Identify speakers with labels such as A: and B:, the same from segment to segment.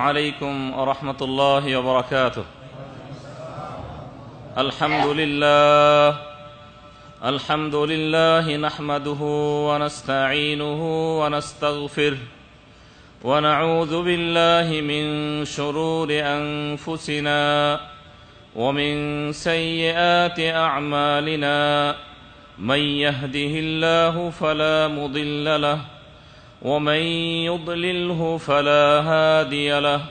A: عليكم ورحمة الله وبركاته. الحمد لله نحمده ونستعينه ونستغفره ونعوذ بالله من شرور أنفسنا ومن سيئات أعمالنا من يهده الله فلا مضل له ومن يضلله فلا هادي له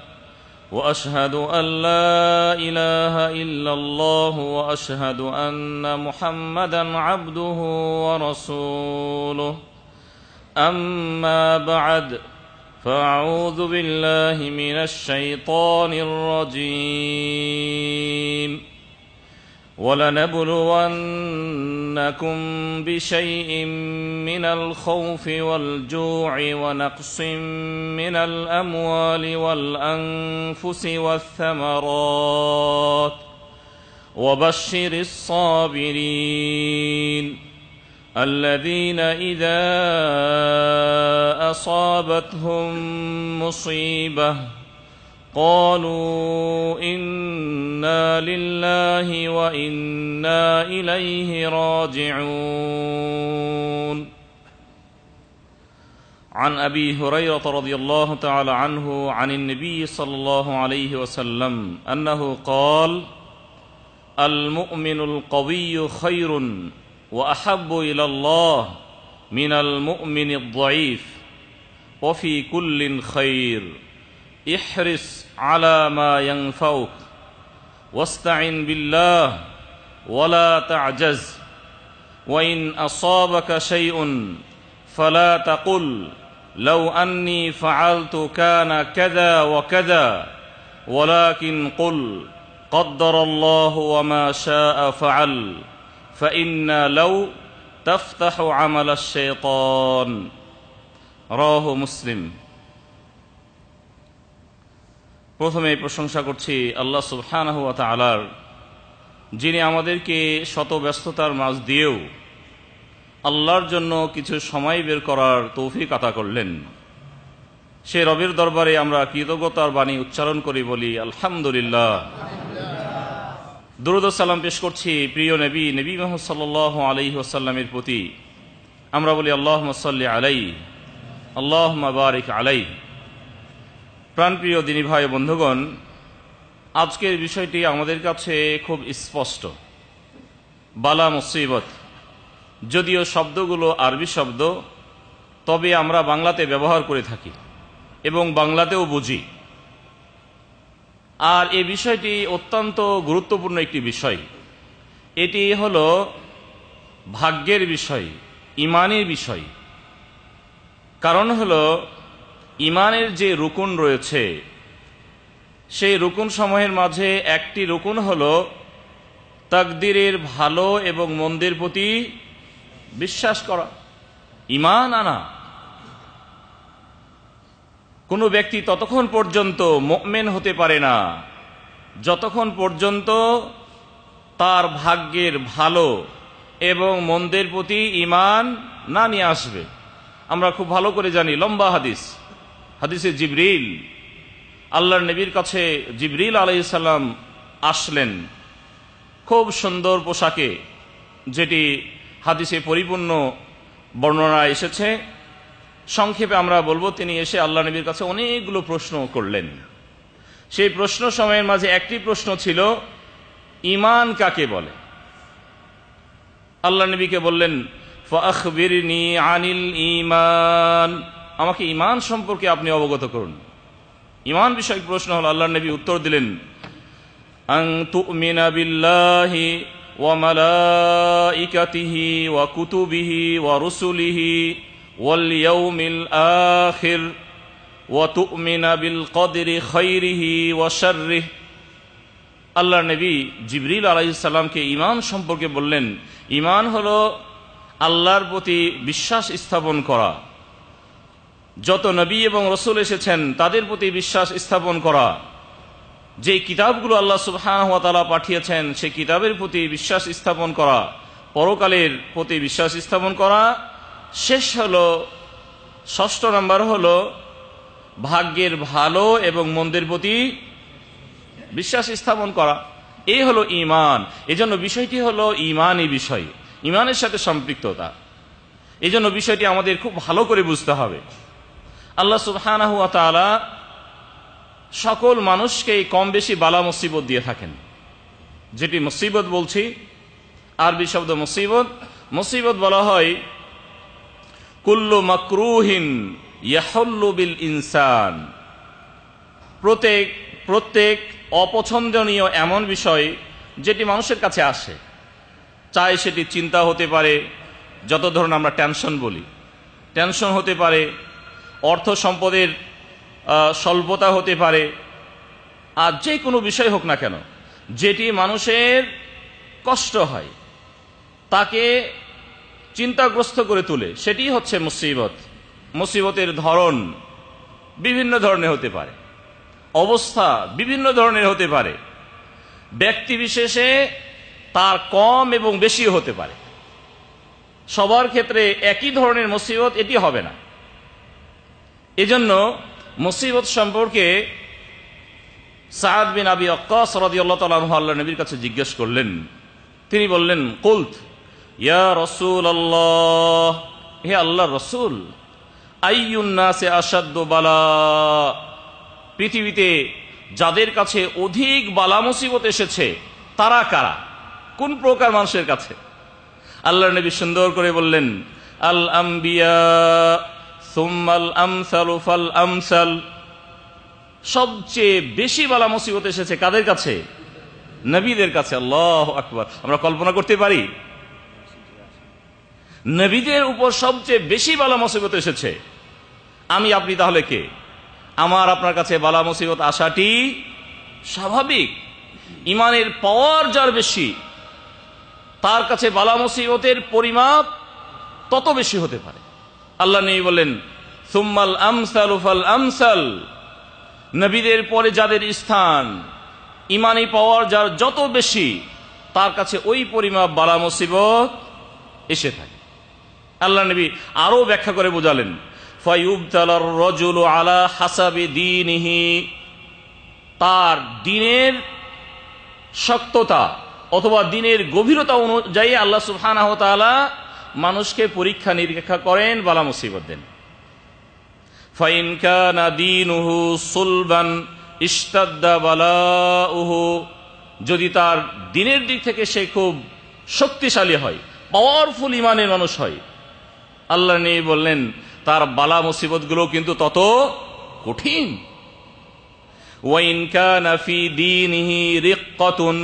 A: وأشهد أن لا إله إلا الله وأشهد أن محمدا عبده ورسوله. أما بعد فأعوذ بالله من الشيطان الرجيم. ولنبلونكم بشيء من الخوف والجوع ونقص من الأموال والأنفس والثمرات وبشر الصابرين الذين إذا أصابتهم مصيبة قالوا إنا لله وإنا إليه راجعون. عن أبي هريرة رضي الله تعالى عنه عن النبي صلى الله عليه وسلم أنه قال: المؤمن القوي خير وأحب إلى الله من المؤمن الضعيف وفي كل خير احرص على ما ينفعك واستعن بالله ولا تعجز وإن أصابك شيء فلا تقل لو أني فعلت كان كذا وكذا ولكن قل قدر الله وما شاء فعل فإن لو تفتح عمل الشيطان. رواه مسلم. প্রথমে প্রশংসা করছি আল্লাহ সুবহানাহু ওয়া তাআলার, যিনি আমাদেরকে শত ব্যস্ততার মাঝ দিয়েও আল্লাহর জন্য কিছু সময় বের করার তৌফিক আতা করলেন। সে রবের দরবারে আমরা কৃতজ্ঞতার বাণী উচ্চারণ করি, বলি আলহামদুলিল্লাহ। দুরূদ ও সালাম পেশ করছি প্রিয় নবী মুহাম্মদ সাল্লাল্লাহু আলাইহি ওয়াসাল্লামের প্রতি। আমরা বলি আল্লাহুম্মা সাল্লি আলাইহি আল্লাহুম্মা বারিক আলাইহি। প্রাণপ্রিয় দিনী ভাই বন্ধুগণ, আজকের বিষয়টি আমাদের কাছে খুব স্পষ্ট। বালা মুসিবত, যদিও শব্দগুলো আরবি শব্দ, তবে আমরা বাংলাতে ব্যবহার করে থাকি এবং বাংলাতেও বুঝি। আর এই বিষয়টি অত্যন্ত গুরুত্বপূর্ণ একটি বিষয়। এটি হলো ভাগ্যের বিষয়, ঈমানের বিষয়। কারণ হলো ঈমানের যে রুকুন রয়েছে, সেই রুকুন সমূহের মাঝে একটি রুকুন হলো তাকদীরের ভালো এবং মন্দের প্রতি বিশ্বাস করা, ঈমান আনা। কোনো ব্যক্তি ততক্ষণ পর্যন্ত মুমিন হতে পারে না যতক্ষণ পর্যন্ত তার ভাগ্যের ভালো এবং মন্দের প্রতি ঈমান না নিয়ে আসবে। আমরা খুব ভালো করে জানি, লম্বা হাদিসে জিবরিল, আল্লাহর নবীর কাছে জিবরিল আলাইহিস সালাম আসলেন খুব সুন্দর পোশাকে, যেটি হাদিসে পরিপূর্ণ বর্ণনা এসেছে। সংক্ষেপে আমরা বলবো, তিনি এসে আল্লাহ নবীর কাছে অনেকগুলো প্রশ্ন করলেন। সেই প্রশ্ন সময়ের মাঝে একটি প্রশ্ন ছিল, ঈমান কাকে বলে? আল্লাহ নবীকে বললেন, ফাখবিরনি আনিল ঈমান, আমাকে ঈমান সম্পর্কে আপনি অবগত করুন। ঈমান বিষয়ক প্রশ্ন হলো, আল্লাহ নবী উত্তর দিলেন, আন তুমিনা বিল্লাহি ওয়া মালাইকাতিহি ওয়া কুতুবিহি ওয়া রুসুলিহি ওয়াল ইয়াউমিল আখির ওয়া তুমিনা বিল কদরি খাইরিহি ওয়া শাররিহি। আল্লাহ নবী জিবরিল আলাইহিস সালামকে ঈমান সম্পর্কে বললেন, ঈমান হলো আল্লাহর প্রতি বিশ্বাস স্থাপন করা, যত নবী এবং রসুল এসেছেন তাদের প্রতি বিশ্বাস স্থাপন করা, যে কিতাবগুলো আল্লাহ সুবহানাহু ওয়া তাআলা পাঠিয়েছেন সেই কিতাবের প্রতি বিশ্বাস স্থাপন করা, পরকালের প্রতি বিশ্বাস স্থাপন করা। শেষ হলো, ষষ্ঠ নাম্বার হলো ভাগ্যের ভালো এবং মন্দের প্রতি বিশ্বাস স্থাপন করা, এই হলো ঈমান। এজন্য বিষয়টি হলো ঈমানই বিষয়, ঈমানের সাথে সম্পৃক্ততা। এজন্য বিষয়টি আমাদের খুব ভালো করে বুঝতে হবে। আল্লাহ সুবহানাহু ওয়া তাআলা সকল মানুষকে কম বেশি বালা মুসিবত দিয়ে থাকেন। যেটি মুসিবত বলছি, আরবি শব্দ মুসিবত, মুসিবত বলা হয় কুল্লু মাকরুহিন ইয়াহুল্লু বিল ইনসান, প্রত্যেক অপছন্দনীয় এমন বিষয় যেটি মানুষের কাছে আসে, চাই সেটি চিন্তা হতে পারে, যত ধরুন আমরা টেনশন বলি, টেনশন হতে পারে, অর্থ সম্পদের স্বল্পতা হতে পারে, আর যে কোনো বিষয় হোক না কেন যেটি মানুষের কষ্ট হয়, তাকে চিন্তাগ্রস্ত করে তোলে, সেটি হচ্ছে মুসিবত। মুসিবতের ধরন বিভিন্ন ধরনের হতে পারে, অবস্থা বিভিন্ন ধরনের হতে পারে, ব্যক্তি বিশেষে তার কম এবং বেশি হতে পারে। সবার ক্ষেত্রে একই ধরনের মুসিবত এটি হবে না। এজন্য মুসিবত সম্পর্কে সাদ বিন আবি ওয়াক্কাস রাদিয়াল্লাহু তাআলা আনহু আল্লাহর নবীর কাছে জিজ্ঞেস করলেন। তিনি বললেন, কুলত ইয়া রাসূলুল্লাহ, হে আল্লাহর রাসূল, আইয়ুন নাসি আশাদ্দু বালা, পৃথিবীতে যাদের কাছে অধিক বালা মুসিবত এসেছে তারা কারা, কোন প্রকার মানুষের কাছে? আল্লাহর নবী সুন্দর করে বললেন, আল আম্বিয়া সুম্মাল আমসালু ফাল আমসাল, সবচেয়ে বেশি বালা মুসিবত এসেছে কাদের কাছে? নবীদের কাছে। আল্লাহু আকবার। আমরা কল্পনা করতে পারি নবীদের উপর সবচেয়ে বেশি বালা মুসিবত এসেছে, আমি আপনি তাহলে কে? আমার আপনার কাছে বালা মুসিবত আসাটি স্বাভাবিক। ইমানের পাওয়ার যার বেশি, তার কাছে বালা মুসিবতের পরিমাপ তত বেশি হতে পারে। আল্লাহ নবী বলেন, সুম্মাল আমসালু ফাল আমসাল, নবীদের পরে যাদের স্থান, ইমানি পাওয়ার যার যত বেশি, তার কাছে ওই পরিমাপ বালা মুসিবত এসে থাকে। আল্লাহ নবী আরো ব্যাখ্যা করে বোঝালেন, ফায়ুবতালার রাজুলু আলা হাসাবি দীনিহি, তার দ্বীনের শক্ততা অথবা দ্বীনের গভীরতা অনুযায়ী আল্লাহ সুবহানাহু ওয়া তাআলা মানুষকে পরীক্ষা নিরীক্ষা করেন, বালা মুসিবত দেন। ফাইন কানা দীনুহু সুলবান ইশতাদ্দা বালাউহু, যদি তার দ্বীনের দিক থেকে সে খুব শক্তিশালী হয়, পাওয়ারফুল ইমানের মানুষ হয়, আল্লাহ নবী বললেন তার বালা মুসিবতগুলো কিন্তু তত কঠিন। ওয়াইন কানা ফি দীনিহি রিক্কাতুন,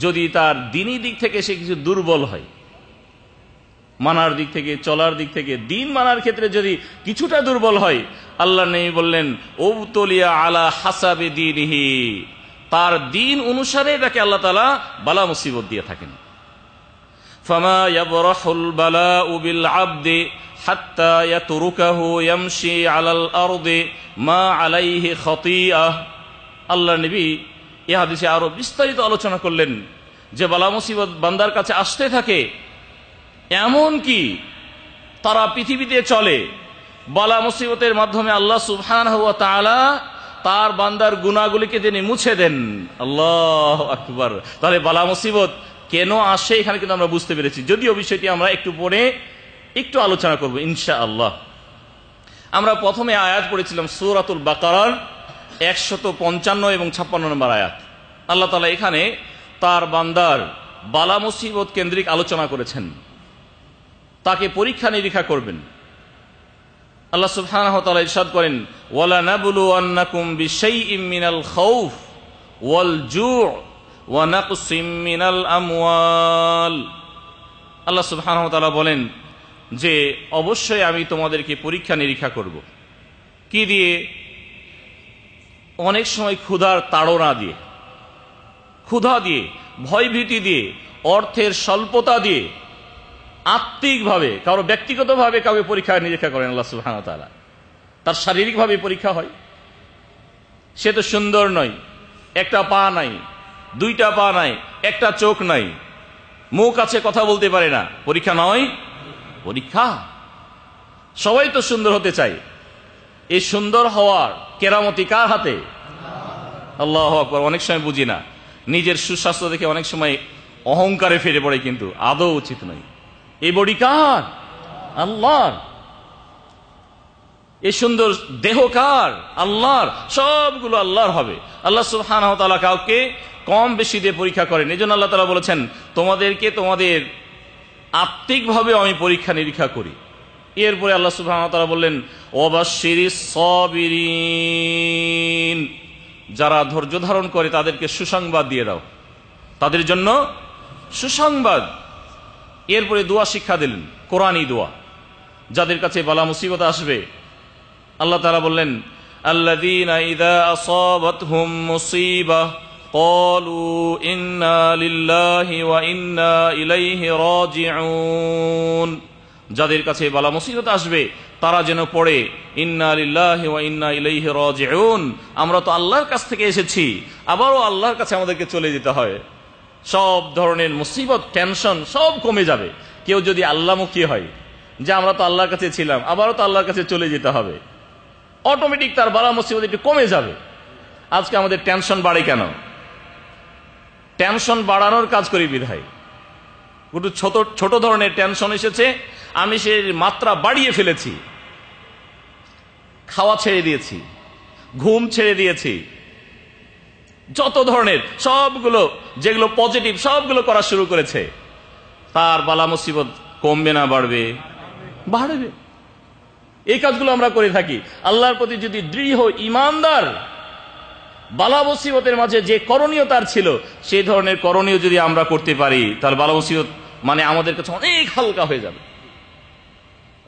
A: যদি তার দ্বীনি দিক থেকে সে কিছু দুর্বল হয়, মানার দিক থেকে, চলার দিক থেকে, দিন মানার ক্ষেত্রে যদি কিছুটা দুর্বল হয়, আল্লাহ নবী বললেন উবতুলিয়া আলা হাসাবি দীনিহি, তার দিন অনুসারে তাকে আল্লাহ তাআলা বালা মুসিবত দিয়ে থাকেন। ফামা ইয়াবরাহুল বালাউ বিল আবদি হাত্তা ইয়াতরুকাহু ইয়ামশি আলাল আরদি মা আলাইহি খাতিআহ। আল্লাহ নবী এই হাদিসে আরো বিস্তারিত আলোচনা করলেন যে বালা মুসিবত বান্দার কাছে আসতে থাকে, এমন কি তারা পৃথিবীতে চলে, বালা মুসিবতের মাধ্যমে আল্লাহ সুবহানাহু ওয়া তাআলা তার বান্দার গুনাহগুলিকে তিনি মুছে দেন। আল্লাহু আকবার। তাহলে বালা মুসিবত কেন আসে এখানে কিন্তু আমরা বুঝতে পেরেছি, যদিও বিষয়টি আমরা একটু পরে একটু আলোচনা করব ইনশাআল্লাহ। আমরা প্রথমে আয়াত পড়েছিলাম সূরাতুল বাকারার 155 এবং 56 নম্বর আয়াত। আল্লাহ তাআলা এখানে তার বান্দার বালা মুসিবত কেন্দ্রিক আলোচনা করেছেন, তাকে পরীক্ষা নিরীক্ষা করবেন। আল্লাহ সুবহানাহু ওয়া তাআলা ইরশাদ করেন, ওয়ালা নাবলুওয়ান্নাকুম বিশাইইম মিনাল খাউফ ওয়াল জু' ওয়া নাকসিম মিনাল আমওয়াল। আল্লাহ সুবহানাহু ওয়া তাআলা বলেন যে অবশ্যই আমি তোমাদেরকে পরীক্ষা নিরীক্ষা করব। কি দিয়ে? অনেক সময় ক্ষুধার তাড়না দিয়ে, ক্ষুধা দিয়ে, ভয়ভীতি দিয়ে, অর্থের স্বল্পতা দিয়ে, আত্মিকভাবে কারো ব্যক্তিগতভাবে কাউকে পরীক্ষা নিরীক্ষা করেন আল্লাহ সুবহানাহু ওয়া তাআলা। তার শারীরিকভাবে পরীক্ষা হয়, সে তো সুন্দর নয়, একটা পা নাই, দুইটা পা নাই, একটা চোখ নাই, মুখ আছে কথা বলতে পারে না, পরীক্ষা নয়? পরীক্ষা। সবাই তো সুন্দর হতে চায়, এই সুন্দর হওয়ার কেরামতি কার হাতে? আল্লাহু আকবার। অনেক সময় বুঝি না, নিজের সুস্বাস্থ্য দেখে অনেক সময় অহংকারে ফিরে পড়ে, কিন্তু আদৌ উচিত নয়। এই বডি কার? আল্লাহর। এই সুন্দর দেহ কার? আল্লাহর। সবগুলো আল্লাহর হবে। আল্লাহ সুবহানাহু ওয়া তাআলা কাউকে কম বেশি দিয়ে পরীক্ষা করেন। এজন্য আল্লাহ তাআলা বলেছেন, তোমাদেরকে তোমাদের আত্মিকভাবে আমি পরীক্ষা নিরীক্ষা করি। এরপরে আল্লাহ সুবহানাহু ওয়া তাআলা বললেন, ওয়াবাশশিরিস সাবিরিন, যারা ধৈর্য ধারণ করে তাদেরকে সুসংবাদ দিয়ে দাও, তাদের জন্য সুসংবাদ। এরপরে দোয়া শিক্ষা দিলেন, কোরআনী দোয়া। যাদের কাছে বালা মুসিবত আসবে, আল্লাহ তাআলা বললেন, আল্লাযীনা ইযা আসাবাতহুম মুসিবাহ ক্বালু ইন্না লিল্লাহি ওয়া ইন্না ইলাইহি রাজিউন। যাদের কাছে বালা মুসিবত আসবে তারা যেন পড়ে, ইন্না লিল্লাহি ওয়া ইন্না ইলাইহি রাজিউন, আমরা তো আল্লাহর কাছ থেকে এসেছি, আবারও আল্লাহর কাছে আমাদেরকে চলে যেতে হয়। সব ধরনের মুসিবত, টেনশন সব কমে যাবে। কেউ যদি আল্লাহমুখী হয়, যে আমরা তো আল্লাহর কাছে ছিলাম, আবারও তো আল্লাহর কাছে চলে যেতে হবে, অটোমেটিক তার বালা মুসিবত একটু কমে যাবে। আজকে আমাদের টেনশন বাড়ে কেন? টেনশন বাড়ানোর কাজ করি বিধায় একটু ছোট ছোট ধরনের টেনশন এসেছে, আমি সেই মাত্রা বাড়িয়ে ফেলেছি, খাওয়া ছেড়ে দিয়েছি, ঘুম ছেড়ে দিয়েছি, যত ধরনের সবগুলো যেগুলো পজিটিভ সবগুলো করা শুরু করেছে। তার বালা মুসিবত কমবে না বাড়বে? বাড়বে। এই কাজগুলো আমরা করে থাকি। আল্লাহর প্রতি যদি দৃঢ় ইমানদার, বালা মুসিবতের মাঝে যে করণীয় তার ছিল, সেই ধরনের করণীয় যদি আমরা করতে পারি, তাহলে বালা মুসিবত মানে আমাদের কাছে অনেক হালকা হয়ে যাবে,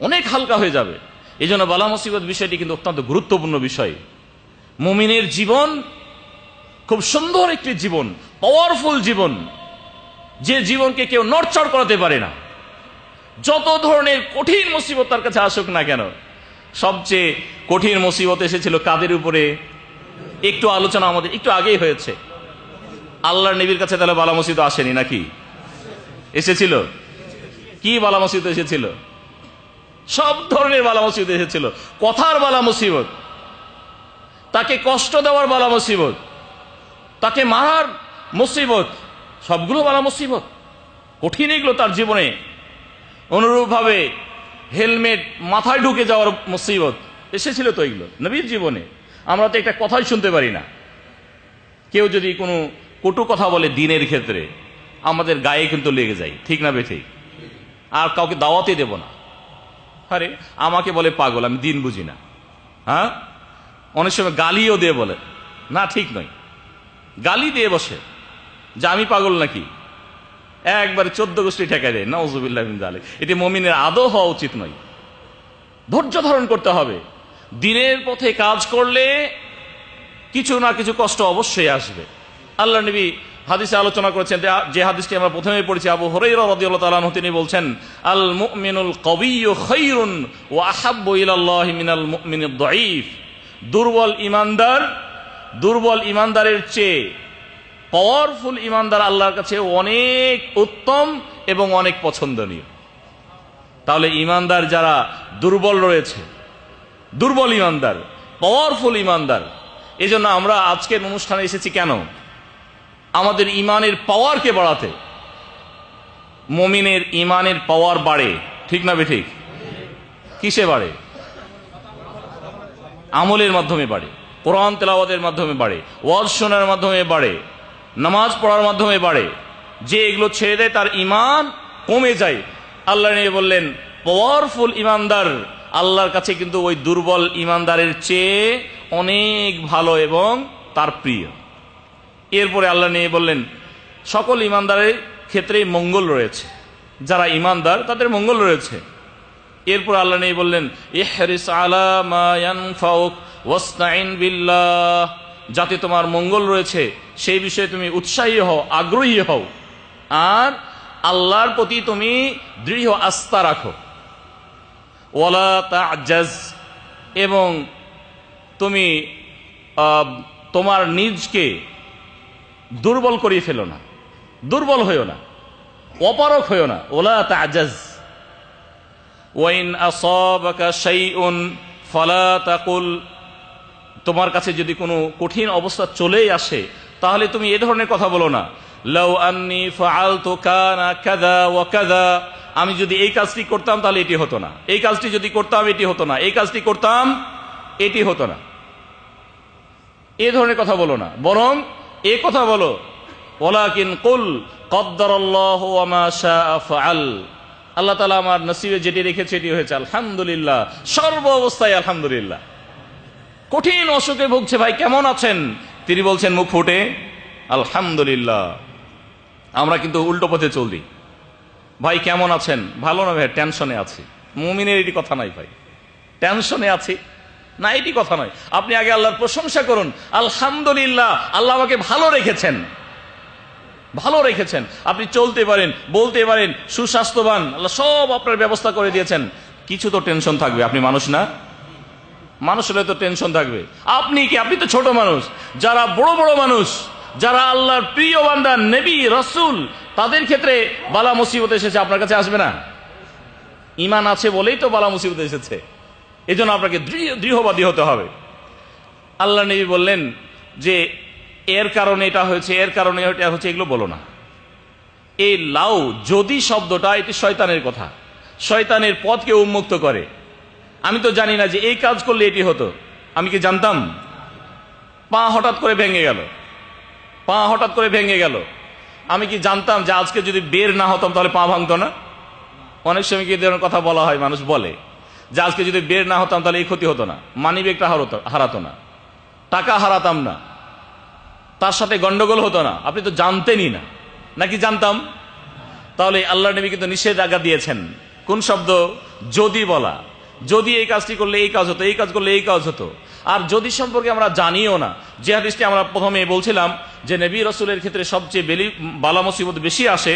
A: অনেক হালকা হয়ে যাবে। এই জন্য বালা মুসিবত বিষয়টি কিন্তু অত্যন্ত গুরুত্বপূর্ণ বিষয়। মুমিনের জীবন খুব সুন্দর একটি জীবন, পাওয়ারফুল জীবন, যে জীবনকে কেউ নড়চড় করাতে পারে না। যত ধরনের কঠিন মুসিবত তার কাছে আসুক না কেন। সবচেয়ে কঠিন মুসিবত এসেছিল কাদের উপরে? একটু আলোচনা আমাদের একটু আগেই হয়েছে। আল্লাহর নবীর কাছে তাহলে বালা মুসিবত আসেনি নাকি? এসেছিল। কি বালা মুসিবত এসেছিল? সব ধরনের বালা মুসিবত এসেছিল। কথার বালা মুসিবত, তাকে কষ্ট দেওয়ার বালা মুসিবত, তাকে মারার মুসিবত, সবগুলো বালা মুসিবত, কঠিন এগুলো তার জীবনে। অনুরূপভাবে হেলমেট মাথায় ঢুকে যাওয়ার মুসিবত এসেছিল তো এগুলো নবীর জীবনে। আমরা তো একটা কথাই শুনতে পারি না। কেউ যদি কোনো কটু কথা বলে দিনের ক্ষেত্রে, আমাদের গায়ে কিন্তু লেগে যায়, ঠিক না বেঠিক? আর কাউকে দাওয়াতে দেব না। আরে আমাকে বলে পাগল, আমি দিন বুঝি না। হ্যাঁ, অনেক সময় গালিও দিয়ে বলে, না ঠিক নয়, গালি দিয়ে বসে যে আমি পাগল নাকি, একবারে 14 গোষ্ঠী ঠেকায় দেয়। নাউযুবিল্লাহি মিন যালিক। এটি মুমিনের আদৌ হওয়া উচিত নয়। ধৈর্য ধারণ করতে হবে। দিনের পথে কাজ করলে কিছু না কিছু কষ্ট অবশ্যই আসবে। আল্লাহ নবী হাদিসে আলোচনা করেছেন, যে হাদিসটি আমরা প্রথমে পড়েছি, আবু হুরায়রা রাদিয়াল্লাহু তাআলা আনহু তিনি বলছেন, আল মুমিনুল কবিয়্যু খায়রুন ওয়া আহাব্বু ইলাল্লাহি মিনাল মুমিনিদ দাঈফ। দুর্বল ইমানদারের চেয়ে পাওয়ারফুল ইমানদার আল্লাহর কাছে অনেক উত্তম এবং অনেক পছন্দনীয়। তাহলে ইমানদার যারা দুর্বল রয়েছে, দুর্বল ইমানদার, পাওয়ারফুল ইমানদার, এই জন্য আমরা আজকের অনুষ্ঠানে এসেছি কেন? আমাদের ইমানের পাওয়ারকে বাড়াতে। মুমিনের ইমানের পাওয়ার বাড়ে, ঠিক না বেঠিক? কিসে বাড়ে? আমলের মাধ্যমে বাড়ে, কোরআন তেলাওয়াতের মাধ্যমে বাড়ে, ওয়াজ শোনার মাধ্যমে বাড়ে, নামাজ পড়ার মাধ্যমে বাড়ে। যে এগুলো ছেড়ে দেয় তার ইমান কমে যায়। আল্লাহ নবী বললেন, পাওয়ারফুল ইমানদার আল্লাহর কাছে কিন্তু ওই দুর্বল ইমানদারের চেয়ে অনেক ভালো এবং তার প্রিয়। এরপরে আল্লাহ নবী বললেন, সকল ইমানদারের ক্ষেত্রেই মঙ্গল রয়েছে, যারা ইমানদার তাদের মঙ্গল রয়েছে। এরপর আল্লাহ নবী বললেন, ইহরিস আলা মা ইয়ানফাউক ওয়াসতাইন বিল্লাহ, যাতে তোমার মঙ্গল রয়েছে সেই বিষয়ে তুমি উৎসাহী হও, আগ্রহী হও, আর আল্লাহর প্রতি তুমি দৃঢ় আস্থা রাখো। ওয়ালা তা'জাজ, এবং তুমি তোমার নিজকে দুর্বল করিয়ে ফেলো না, দুর্বল হইও না, অপারক হইও না। ওয়ালা তা'জাজ। ওয়াইন আসাবাকা শাইউন ফালা তাকুল, তোমার কাছে যদি কোনো কঠিন অবস্থা চলেই আসে তাহলে তুমি এ ধরনের কথা বলো না, লাউ আন্নী ফাআলতু কানা কাযা ওয়া কাযা, আমি যদি এই কাজটি করতাম তাহলে এটি হতো না, এই কাজটি যদি করতাম এটি হতো না, এই কাজটি করতাম এটি হতো না। এ ধরনের কথা বলো না, বরং এ কথা বলো, ওয়ালাকিন কুল কদ্দারাল্লাহু ওয়া মা শাআ ফাআল, আল্লাহ তাআলা আমার নসিবে যেটি রেখেছে এটি হয়েছে, আলহামদুলিল্লাহ, সর্ব অবস্থায় আলহামদুলিল্লাহ। কঠিন অসুখে ভুগছে, ভাই কেমন আছেন? তিনি বলছেন মুখ ফুটে আলহামদুলিল্লাহ। আমরা কিন্তু উল্টো পথে চলি, ভাই কেমন আছেন? ভালো না ভাই, টেনশনে আছি। মুমিনের এটি কথা নাই ভাই, টেনশনে আছি না, এটি কথা নয়। আপনি আগে আল্লাহর প্রশংসা করুন, আলহামদুলিল্লাহ, আল্লাহ আমাকে ভালো রেখেছেন, ভালো রেখেছেন। আপনি চলতে পারেন, বলতে পারেন, সুস্বাস্থ্যবান, আল্লাহ সব আপনার ব্যবস্থা করে দিয়েছেন। কিছু তো টেনশন থাকবে, আপনি মানুষ না? মানুষ হলে তো টেনশন থাকবে। আপনি কি? আপনি তো ছোট মানুষ। যারা বড় বড় মানুষ, যারা আল্লাহর প্রিয় বান্দা, নবী, রাসূল, তাদের ক্ষেত্রে বালা মুসিবত এসেছে, আপনার কাছে আসবে না? ঈমান আছে বলেই তো বালা মুসিবত এসেছে, এজন্য আপনাকে দৃঢ়বাদী হতে হবে। আল্লাহ নবী বললেন যে এর কারণে এটা হয়েছে, এর কারণে এটা হচ্ছে, এগুলো বলো না। এই লাউ যদি শব্দটা, এটি শয়তানের কথা, শয়তানের পথকে উন্মুক্ত করে। আমি তো জানি না যে এই কাজ করলে এটি হতো, আমি কি জানতাম? পা হঠাৎ করে ভেঙে গেল, পা হঠাৎ করে ভেঙে গেল, আমি কি জানতাম যে আজকে যদি বের না হতাম তাহলে পা ভাঙতো না? অনেক সময় কি ধরনের কথা বলা হয়, মানুষ বলে যে আজকে যদি বের না হতাম তাহলে এই ক্ষতি হতো না, মানিব্যাগটা হারাতো না, টাকা হারাতাম না, তার সাথে গন্ডগোল হতো না। আপনি তো জানতেনই না, নাকি জানতাম? তাহলে আল্লাহ নবী কিন্তু নিষেধাজ্ঞা দিয়েছেন। কোন শব্দ? যদি বলা। যদি এই কাজটি করলে এই কাজ হতো, এই কাজ করলে এই কাজ হতো। আর যদি সম্পর্কে আমরা জানিও না, যে হাদিসটি আমরা প্রথমে বলছিলাম যে নবী রাসূলের ক্ষেত্রে সবচেয়ে বালা মুসিবত বেশি আসে,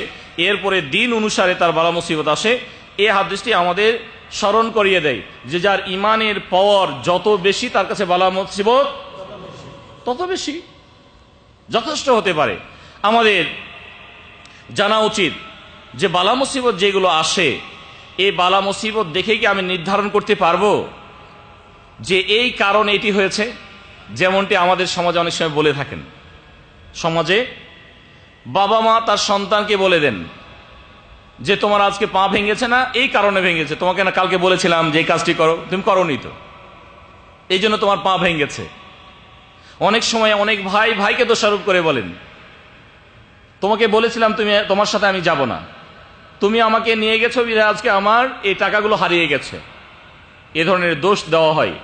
A: এরপরে দিন অনুসারে তার বালা মুসিবত আসে। এই হাদিসটি আমাদের স্মরণ করিয়ে দেয় যে যার ইমানের পাওয়ার যত বেশি, তার কাছে বালা মুসিবত তত বেশি, যথেষ্ট হতে পারে। আমাদের জানা উচিত যে বালা মুসিবত যেগুলো আসে, এই বালা মুসিবত দেখে কি আমি নির্ধারণ করতে পারবো যে এই কারণ এটি হয়েছে? যেমনটি আমাদের সমাজে অনেক সময় বলে থাকেন, সমাজে বাবা মা তার সন্তানকে বলে দেন যে তোমার আজকে পা ভেঙেছে না, এই কারণে ভেঙেছে, তোমাকে না কালকে বলেছিলাম যে এই কাজটি করো, তুমি করোনি তো, এই জন্য তোমার পা ভেঙেছে। অনেক সময় অনেক ভাই ভাইকে দোষারোপ করে বলেন, তোমাকে বলেছিলাম তোমার সাথে আমি যাব না, তুমি আমাকে নিয়ে গেছো, আজকে আমার এই টাকাগুলো হারিয়ে গেছে। এ ধরনের দোষ দেওয়া হয়।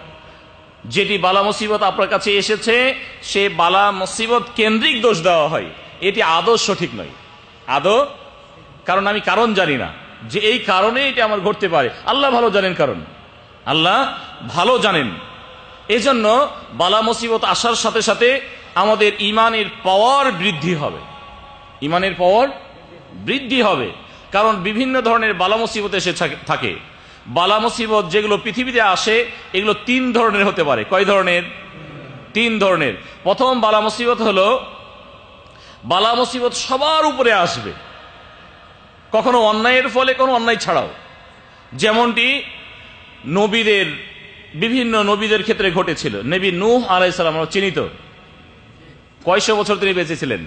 A: যেটি বালা মুসিবত আপনার কাছে এসেছে, সে বালা মুসিবত কেন্দ্রিক দোষ দেওয়া হয়। এটি আদৌ সঠিক নয়, আদৌ, কারণ আমি কারণ জানি না যে এই কারণে এটি আমার ঘটতে পারে। আল্লাহ ভালো জানেন কারণ, আল্লাহ ভালো জানেন। এজন্য বালা মুসিবত আসার সাথে সাথে আমাদের ইমানের পাওয়ার বৃদ্ধি হবে, ইমানের পাওয়ার বৃদ্ধি হবে। কারণ বিভিন্ন ধরনের বালা মুসিবত এসে থাকে। বালা মুসিবত যেগুলো পৃথিবীতে আসে, এগুলো তিন ধরনের হতে পারে। কয় ধরনের? তিন ধরনের। প্রথম বালা মুসিবত হলো, বালা মুসিবত সবার উপরে আসবে, কখনো অন্যায়ের ফলে, কোনো অন্যায় ছাড়াও। যেমনটি নবীদের, বিভিন্ন নবীদের ক্ষেত্রে ঘটেছিল। নবী নূহ আলাইহিস সালাম, আমরা চিনি তো, কয়শো বছর তিনি বেঁচে ছিলেন?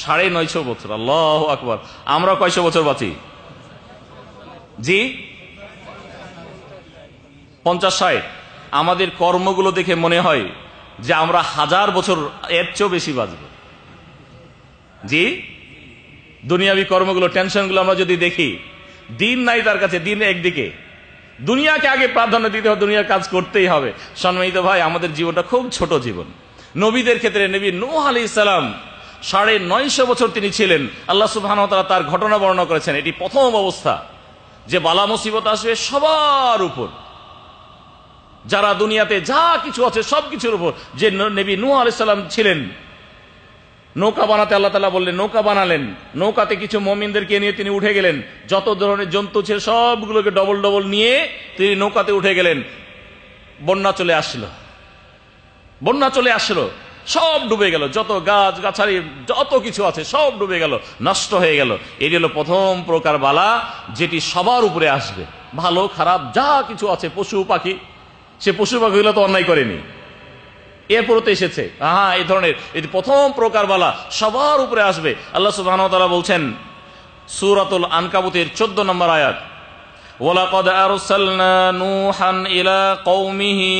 A: 950 বছর। আল্লাহু আকবার। আমরা কয়শো বছর বাঁচি? জি, 50-60। আমাদের কর্মগুলো দেখে মনে হয় যে আমরা 1000 বছর এর চেয়েও বেশি বাঁচব। জি, দুনিয়াবি কর্মগুলো, টেনশনগুলো আমরা যদি দেখি, দিন নাই তার কাছে, দিন একদিকে। দুনিয়াকে আগে প্রাধান্য দিতে হবে, দুনিয়ার কাজ করতেই হবে। সম্মানিত ভাই, আমাদের জীবনটা খুব ছোট জীবন। নবীদের ক্ষেত্রে নবী নূহ আলাইহিস সালাম 950 বছর তিনি ছিলেন। আল্লাহ সুবহানাহু ওয়া তাআলা তার ঘটনা বর্ণনা করেছেন। এটি প্রথম অবস্থা যে বালা মুসিবত আসবে সবার উপর, যারা দুনিয়াতে যা কিছু আছে সব কিছুর উপর। যে নবী নূহ আলাইহিস সালাম ছিলেন, নৌকা বানাতে আল্লাহ তাআলা বললেন, নৌকা বানালেন। নৌকাতে কিছু মুমিনদেরকে নিয়ে তিনি উঠে গেলেন। যত ধরনের জন্তু ছিল সবগুলোকে ডবল ডবল নিয়ে তিনি নৌকাতে উঠে গেলেন। বন্যা চলে আসলো, বন্যা চলে আসলো, সব ডুবে গেল। যত গাছ গাছালি যত কিছু আছে সব ডুবে গেল, নষ্ট হয়ে গেল। এটি হলো প্রথম প্রকার বালা, যেটি সবার উপরে আসবে। ভালো খারাপ যা কিছু আছে, পশু পাখি, সে পশু পাখিগুলো তো অন্যায় করেনি, এরপরও তো এসেছে। এই ধরনের এই প্রথম প্রকার বালা সবার উপরে আসবে। আল্লাহ সুবহানাহু ওয়া তাআলা বলছেন সূরাতুল আনকাবুতের 14 নম্বর আয়াত, ওয়ালাকাদ আরসালনা নূহান ইলা কওমিহি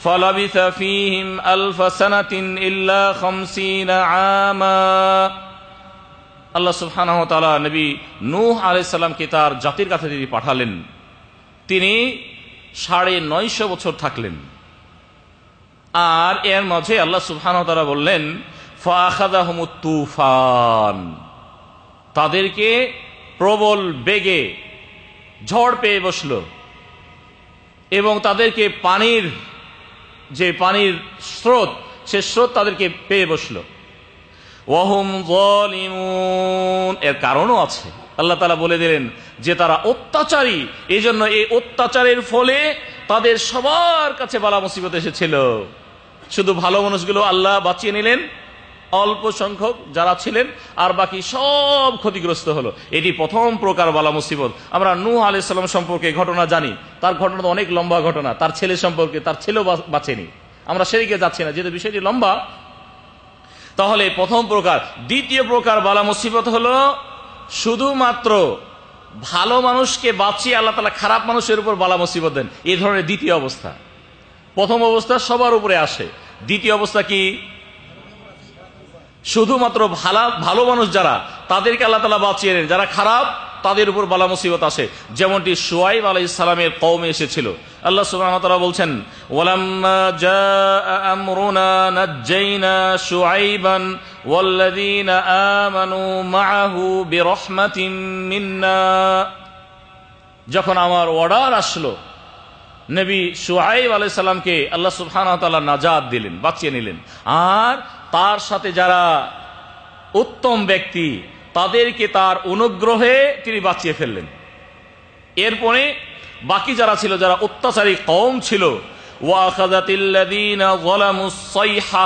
A: ফালাবিসা ফীহিম আলফা সানাতিন ইল্লা 50 আমা। আল্লাহ সুবহানাহু ওয়া তাআলা নবী নূহ আলাইহিস সালামকে তার জাতির কাছে তিনি পাঠালেন, তিনি 950 বছর থাকলেন। আর এর মাঝে আল্লাহ সুবহানাহু ওয়া তাআলা বললেন ফাআখাযাহুমুত তুফান, তাদেরকে প্রবল বেগে ঝড় পেয়ে বসলো এবং তাদেরকে পানির স্রোত, সে স্রোত তাদেরকে পেয়ে বসলো। ওয়াহুম যালিমুন, এর কারণও আছে। আল্লাহ তাআলা বলে দিলেন যে তারা অত্যাচারী, এই জন্য এই অত্যাচারের ফলে তাদের সবার কাছে বালা মুসিবত এসেছিল। শুধু ভালো মানুষগুলো আল্লাহ বাঁচিয়ে নিলেন, অল্প সংখ্যক যারা ছিলেন, আর বাকি সব ক্ষতিগ্রস্ত হলো। এটি প্রথম প্রকার বালা মুসিবত। আমরা নূহ আলাইহিস সালাম সম্পর্কে ঘটনা জানি, তার ঘটনা তো অনেক লম্বা ঘটনা। তার ছেলে সম্পর্কে, তার ছেলেও বাঁচেনি, আমরা সেদিকে যাচ্ছি না যেহেতু বিষয়টি লম্বা। তাহলে প্রথম প্রকার। দ্বিতীয় প্রকার বালা মুসিবত হলো শুধুমাত্র ভালো মানুষকে বাঁচিয়ে আল্লাহ তাআলা খারাপ মানুষের উপর বালা মুসিবত দেন, এই ধরনের দ্বিতীয় অবস্থা। প্রথম অবস্থা সবার উপরে আসে, দ্বিতীয় অবস্থা কি? শুধুমাত্র ভালো মানুষ যারা, তাদেরকে আল্লাহ তাআলা বাঁচিয়ে নেন, যারা খারাপ তাদের উপর বালা মুসিবত আসে। যেমনটি শুআয়ব আলাইহিস সালামের কওমে এসেছিল। আল্লাহ সুবহানাহু ওয়া তাআলা বলছেন ওয়ালাম্মা জাআ আমরুনা নাজ্জাইনা শুআইবান ওয়াল্লাযীনা আমানু মাআহু বিরহমাতিন মিন্না। যখন আমার অর্ডার আসলো, নবী শুআইব আলাইহিস সালামকে আল্লাহ সুবহানাহু ওয়া তাআলা নাজাত দিলেন, বাঁচিয়ে নিলেন। আর তার সাথে যারা উত্তম ব্যক্তি, তাদেরকে তার অনুগ্রহে তিনি বাঁচিয়ে ফেললেন। এরপরে বাকি যারা ছিল, যারা অত্যাচারী কওম ছিল, ওয়াখাযাতিল্লাযীনা যালামুস সাইহা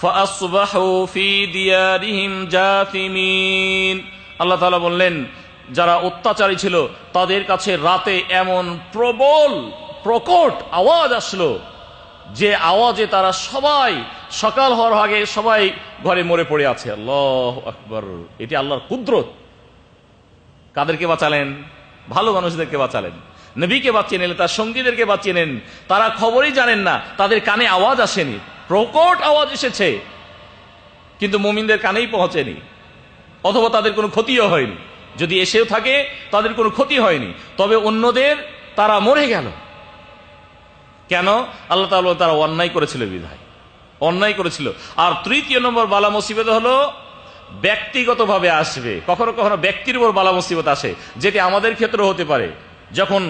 A: ফাআসবাহু ফি দিয়ারিহিম জাথিমিন। আল্লাহ তাআলা বললেন যারা অত্যাচারী ছিল তাদের কাছে রাতে এমন প্রকট আওয়াজ আসলো, যে আওয়াজে তারা সবাই সকাল হওয়ার আগে সবাই ঘরে মরে পড়ে আছে। আল্লাহু আকবার, এটি আল্লাহর কুদরত। কাদেরকে বাঁচালেন? ভালো মানুষদেরকে বাঁচালেন, নবীকে বাঁচিয়ে নিলেন, তার সঙ্গীদেরকে বাঁচিয়ে নেন। তারা খবরই জানেন না, তাদের কানে আওয়াজ আসেনি, প্রকট আওয়াজ এসেছে কিন্তু মুমিনদের কানেই পৌঁছেনি, অথবা তাদের কোনো ক্ষতিও হয়নি। যদি এসেও থাকে তাদের কোনো ক্ষতি হয়নি, তবে অন্যদের তারা মরে গেল। কেন? আল্লাহ তাআলা তারা অন্যায় করেছিল বিধায়, অন্যায় করেছিল। আর তৃতীয় নম্বর বালা মুসিবত হলো ব্যক্তিগতভাবে আসবে। কখনো কখনো ব্যক্তির উপর বালা মুসিবত আসে, যেটি আমাদের ক্ষেত্রে হতে পারে। যখন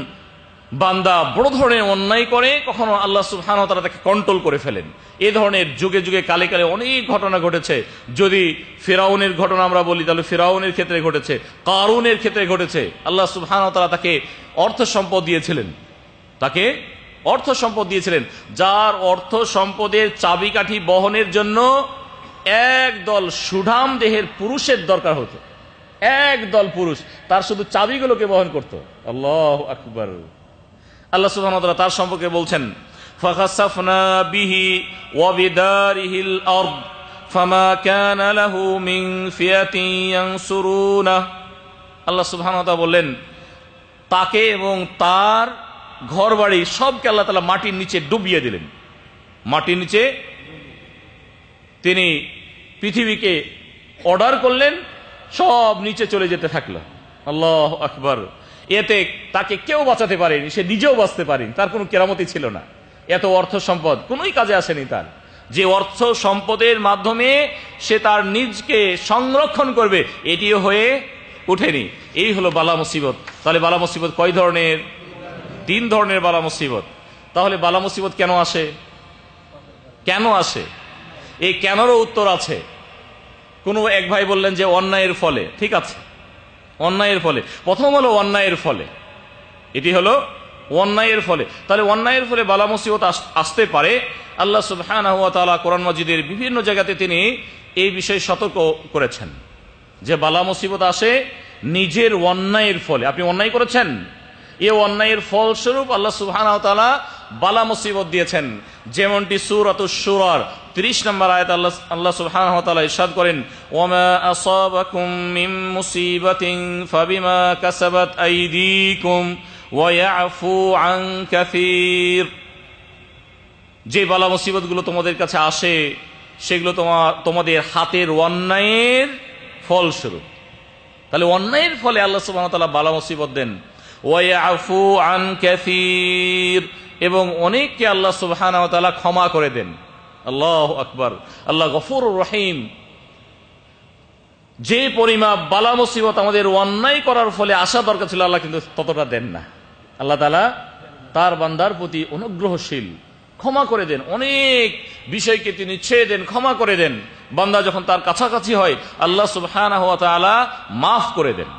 A: বান্দা বড় ধরনের অন্যায় করে, কখনো আল্লাহ সুবহানাহু ওয়া তাআলা তাকে কন্ট্রোল করে ফেলেন। এই ধরনের যুগে যুগে কালে কালে অনেক ঘটনা ঘটেছে। যদি ফিরাউনের ঘটনা আমরা বলি, তাহলে ফিরাউনের ক্ষেত্রে ঘটেছে, কারুনের ক্ষেত্রে ঘটেছে। আল্লাহ সুবহানাহু ওয়া তাআলা তাকে অর্থ সম্পদ দিয়েছিলেন, যার অর্থ সম্পদের চাবিকাঠি বহনের জন্য একদল সুঠাম দেহের পুরুষের দরকার হতো। একদল পুরুষ তার শুধু চাবিগুলোকে বহন করত। আল্লাহু আকবার। আল্লাহ সুবহানাহু ওয়া তাআলা তার সম্পর্কে বলছেন ফাখাসাফনা বিহি ওয়া বিদারিহিল আরদ ফামা কানা লাহু মিন ফিয়াতিন ইয়ানসুরুনা। আল্লাহ সুবহানাহু ওয়া তাআলা বললেন তাকে এবং তার ঘরবাড়ি সবকে আল্লাহ তাআলা মাটির নিচে ডুবিয়ে দিলেন। মাটির নিচে তিনি পৃথিবীকে অর্ডার করলেন, সব নিচে চলে যেতে থাকলো। আল্লাহু আকবার। এতে তাকে কেউ বাঁচাতে পারেনি, সে নিজেও বাঁচতে পারেনি, তার কোনো কেরামতি ছিল না। এত অর্থ সম্পদ কোনোই কাজে আসেনি তার। যে অর্থ সম্পদের মাধ্যমে সে তার নিজকে সংরক্ষণ করবে, এটিও হয়ে ওঠেনি। এই হলো বালা মুসিবত। তাহলে বালা মুসিবত কয় ধরনের? 3 ধরনের বালা মুসিবত। তাহলে বালা মুসিবত কেন আসে? কেন আসে? এই কেনরও উত্তর আছে। কোনো এক ভাই বললেন যে অন্যায়ের ফলে। ঠিক আছে, অন্যায়ের ফলে। প্রথম হলো অন্যায়ের ফলে, এটি হলো অন্যায়ের ফলে। তাহলে অন্যায়ের ফলে বালা মুসিবত আসতে পারে। আল্লাহ সুবহানাহু ওয়া তাআলা কোরআন মাজিদের বিভিন্ন জায়গাতে তিনি এই বিষয়ে সতর্ক করেছেন যে বালা মুসিবত আসে নিজের অন্যায়ের ফলে। আপনি অন্যায় করেছেন, এই অন্যায়ের ফলস্বরূপ আল্লাহ সুবহানাহু ওয়া তাআলা বালা মুসিবত দিয়েছেন। যেমনটি সূরাতুশ শুরার 30 নম্বর আয়াত আল্লাহ সুবহানাহু ওয়া তাআলা ইরশাদ করেন, ওয়ামা আসাবাকুম মিন মুসিবাতিন ফাবিমা কাসাবাত আইদিকুম ওয়া ইয়াফু আন কাসীর। যে বালা মুসিবতগুলো তোমাদের কাছে আসে সেগুলো তোমাদের হাতের অন্যায়ের ফলস্বরূপ। তাহলে অন্যায়ের ফলে আল্লাহ সুবহানাহু ওয়া তাআলা বালা মুসিবত দেন। ওয়া ইয়াফু আন কাসীর, এবং অনেককে আল্লাহ সুবহানাহু ওয়া তাআলা ক্ষমা করে দেন। আল্লাহু আকবার। আল্লাহ গফুরুর রহিম। যে পরিমাণ বালা মুসিবত আমাদের অন্যায় করার ফলে আসা দরকার ছিল আল্লাহ কিন্তু ততটা দেন না। আল্লাহ তাআলা তার বান্দার প্রতি অনুগ্রহশীল, ক্ষমা করে দেন। অনেক বিষয়কে তিনি ছেড়ে দেন, ক্ষমা করে দেন। বান্দা যখন তার কাছাকাছি হয় আল্লাহ সুবহানাহু ওয়া তাআলা মাফ করে দেন।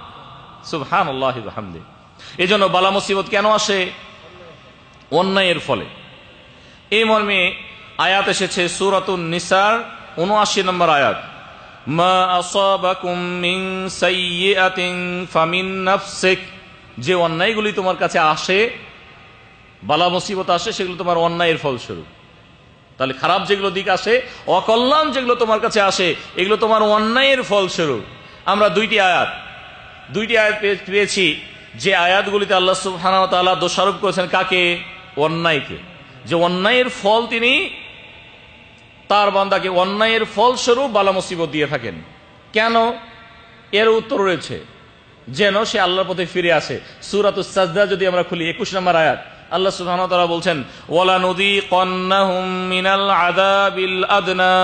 A: সুবহানাল্লাহি ওয়া বিহামদিহি। এজন্য বালা মুসিবত কেন আসে? অন্যায়ের ফলে। এই মর্মে আয়াত এসেছে সূরাতুন নিসার ৭৯ নম্বর আয়াত, মা আসাবাকুম মিন সাইয়্যাতিন ফামিন নাফসিক। যে অন্যায়গুলি তোমার কাছে আসে, বালা মুসিবত আসে, সেগুলো তোমার অন্যায়ের ফলস্বরূপ। তাহলে খারাপ যেগুলো দিক আসে, অকল্যাণ যেগুলো তোমার কাছে আসে, এগুলো তোমার অন্যায়ের ফলস্বরূপ। আমরা দুইটি আয়াত পেয়েছি যে আয়াতগুলিতে আল্লাহ সুবহানাহু ওয়া তাআলা দোষারোপ করেছেন কাকে? অন্যায়কে। যে অন্যায়ের ফল তিনি তার বান্দাকে অন্যায়ের ফলস্বরূপ বালা মুসিবত দিয়ে থাকেন। কেন? এর উত্তর রয়েছে, যেন সে আল্লাহর পথে ফিরে আসে। সূরাতুস সাজদা যদি আমরা খুলি ২১ নম্বর আয়াত, আল্লাহ সুবহানাহু ওয়া তাআলা বলছেন, ওয়ালা নুযীকান্নাহুম মিনাল আযাবিল আদনা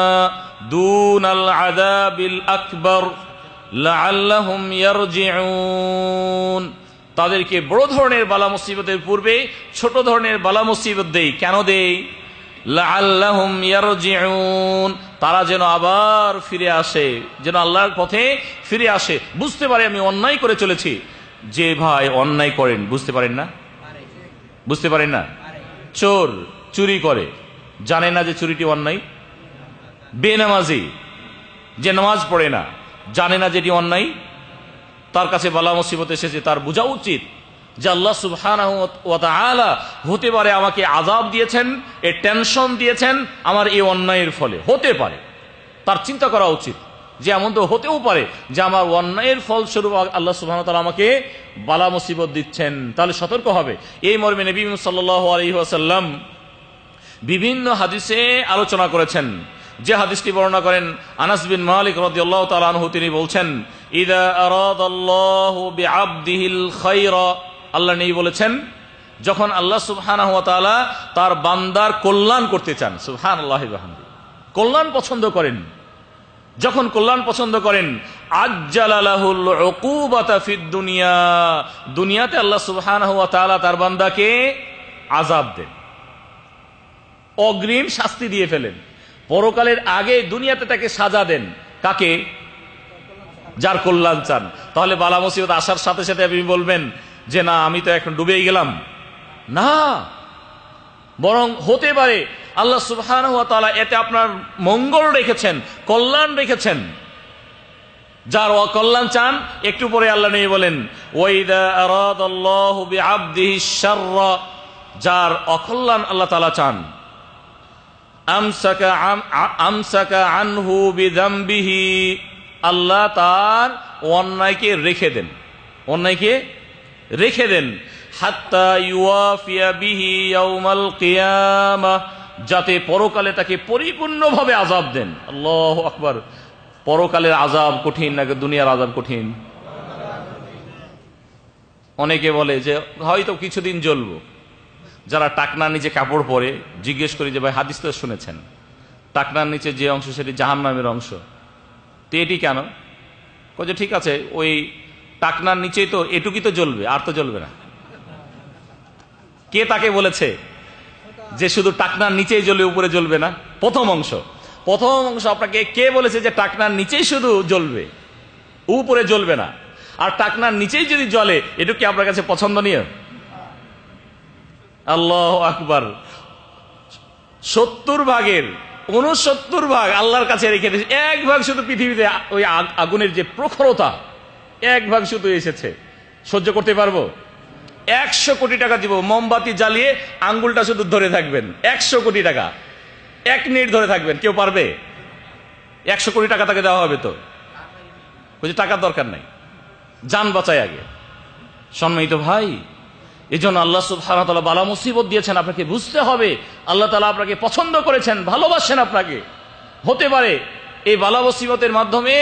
A: দুনাল আযাবিল আকবার লাআল্লাহুম ইয়ারজিউন। তাদেরকে বড় ধরনের বালা মুসিবতের পূর্বে ছোট ধরনের বালা মুসিবত দেই। কেন দেই? লাআল্লাহুম ইয়ারজিউন, তারা যেন আবার ফিরে আসে, যেন আল্লাহর পথে ফিরে আসে, বুঝতে পারে আমি অন্যায় করে চলেছি। যে ভাই অন্যায় করেন বুঝতে পারেন না, বুঝতে পারেন না। চোর চুরি করে, জানে না যে চুরিটি অন্যায়। বেনামাজি যে নামাজ পড়ে না, জানে না যেটি অন্যায়। তার কাছে বালা মুসিবত এসেছে, তার বোঝা উচিত যে আল্লাহ সুবহানাহু ওয়া তাআলা হতে পারে আমাকে আযাব দিয়েছেন, এ টেনশন দিয়েছেন আমার এই অন্যায়ের ফলে। হতে পারে, তার চিন্তা করা উচিত যে এমন তো হতেও পারে যে আমার অন্যায়ের ফলস্বরূপ আল্লাহ সুবহানাহু ওয়া তাআলা আমাকে বালা মুসিবত দিচ্ছেন। তাহলে সতর্ক হবে। এই মর্মে নবী সাল্লাল্লাহু আলাইহি ওয়াসাল্লাম বিভিন্ন হাদিসে আলোচনা করেছেন। যে হাদিসটি বর্ণনা করেন আনাস বিন মালিক রাদিয়াল্লাহু তাআলা আনহু, তিনি বলছেন, ইযা আরাদাল্লাহু বিআবদিহিল খায়রা, আল্লাহ নেই বলেছেন, যখন আল্লাহ সুবহানাহু ওয়া তাআলা তার বান্দার কল্যাণ করতে চান, সুবহানাল্লাহি ওয়া বিহামদিহি, কল্যাণ পছন্দ করেন, যখন কল্যাণ পছন্দ করেন, আজ্জালা লাহুল উকুবাতা ফিদ দুনিয়া, দুনিয়াতে আল্লাহ সুবহানাহু ওয়া তাআলা তার বান্দাকে আযাব দেন, অগ্রিম শাস্তি দিয়ে ফেলেন। পরকালের আগে দুনিয়াতে তাকে সাজা দেন। কাকে? যার কল্যাণ চান। তাহলে বালা মুসিবত আসার সাথে সাথে আপনি বলবেন যে না আমি তো এখন ডুবেই গেলাম, না, বরং হতে পারে আল্লাহ সুবহানাহু ওয়া তাআলা এতে আপনার মঙ্গল রেখেছেন, কল্যাণ রেখেছেন। যার অকল্যাণ চান, একটু পরে আল্লাহ নেই বলেন, ওয়াইদা আরাদাল্লাহু বিআবদিহিশ শাররা, যার অকল্যাণ আল্লাহ তাআলা চান, আমসাকা আনহু বিযামবিহি, আল্লাহ তার অন্যায়কে রেখে দেন, অন্যায়কে রেখে দেন, হাত্তা ইউয়াফিয়া বিহি ইয়াউমাল কিয়ামাহ, যাতে পরকালে তাকে পরিপূর্ণভাবে আযাব দেন। আল্লাহু আকবার। পরকালের আযাব কঠিন নাকি দুনিয়ার আযাব কঠিন? অনেকে বলে যে হয়তো কিছুদিন জ্বলবো। যারা টাকনার নিচে কাপড় পরে জিজ্ঞেস করি যে ভাই হাদিস তো শুনেছেন, টাকনার নিচে যে অংশ সেটি জাহান্নামের অংশ, তো এটি কেন? যে ঠিক আছে, ওই টাকনার নিচেই তো এটুকুই তো জ্বলবে, আর তো জ্বলবে না। কে তাকে বলেছে যে শুধু টাকনার নিচেই জ্বলবে, উপরে জ্বলবে না? প্রথম অংশ আপনাকে কে বলেছে যে টাকনার নিচেই শুধু জ্বলবে, উপরে জ্বলবে না? আর টাকনার নিচেই যদি জ্বলে, এটুকু কি আপনার কাছে পছন্দনীয়? আল্লাহু আকবার। ৭০ ভাগের ৬৯ ভাগ আল্লাহর কাছে রেখে দিয়েছে, ১ ভাগ শুধু পৃথিবীতে ওই আগুনের যে প্রখরতা, ১ ভাগ শুধু এসেছে। সহ্য করতে পারবো? 100 কোটি টাকা দিব, মোমবাতি জ্বালিয়ে আঙ্গুলটা শুধু ধরে থাকবেন। 100 কোটি টাকা 1 মিনিট ধরে থাকবেন। কেউ পারবে? 100 কোটি টাকা তাকে দেওয়া হবে তো? বুঝি টাকার দরকার নাই, জান বাঁচায় আগে। সম্মানিত ভাই, এই জন্য আল্লাহ সুবহানাহু ওয়া তাআলা বালা মুসিবত দিয়েছেন, আপনাকে বুঝতে হবে আল্লাহ তাআলা আপনাকে পছন্দ করেছেন, ভালোবাসেন আপনাকে। হতে পারে এই বালা মুসিবতের মাধ্যমে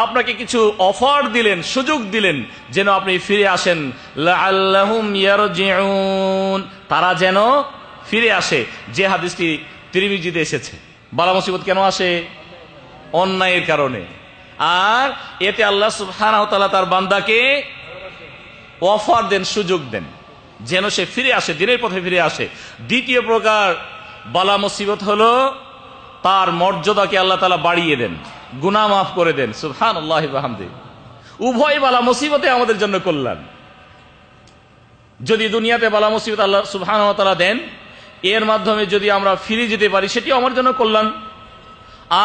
A: আপনাকে কিছু অফার দিলেন, সুযোগ দিলেন, যেন আপনি ফিরে আসেন। লাআল্লাহুম ইয়ারজিউন, তারা যেন ফিরে আসে। যে হাদিসটি তিরমিজিতে এসেছে। বালা মুসিবত কেন আসে? অন্যায়ের কারণে। আর এতে আল্লাহ সুবহানাহু ওয়া তাআলা তার বান্দাকে অফার দেন, সুযোগ দেন, যেন সে ফিরে আসে, দিনের পথে ফিরে আসে। দ্বিতীয় প্রকার বালা মুসিবত হলো তার মর্যাদাকে আল্লাহ তাআলা বাড়িয়ে দেন, গুনাহ মাফ করে দেন। সুবহানাল্লাহি ওয়া বিহামদিহি। উভয় বালা মুসিবতে আমাদের জন্য কল্যাণ। যদি দুনিয়াতে বালা মুসিবত আল্লাহ সুবহানাহু ওয়া তাআলা দেন, এর মাধ্যমে যদি আমরা ফিরে যেতে পারি, সেটিও আমার জন্য কল্যাণ।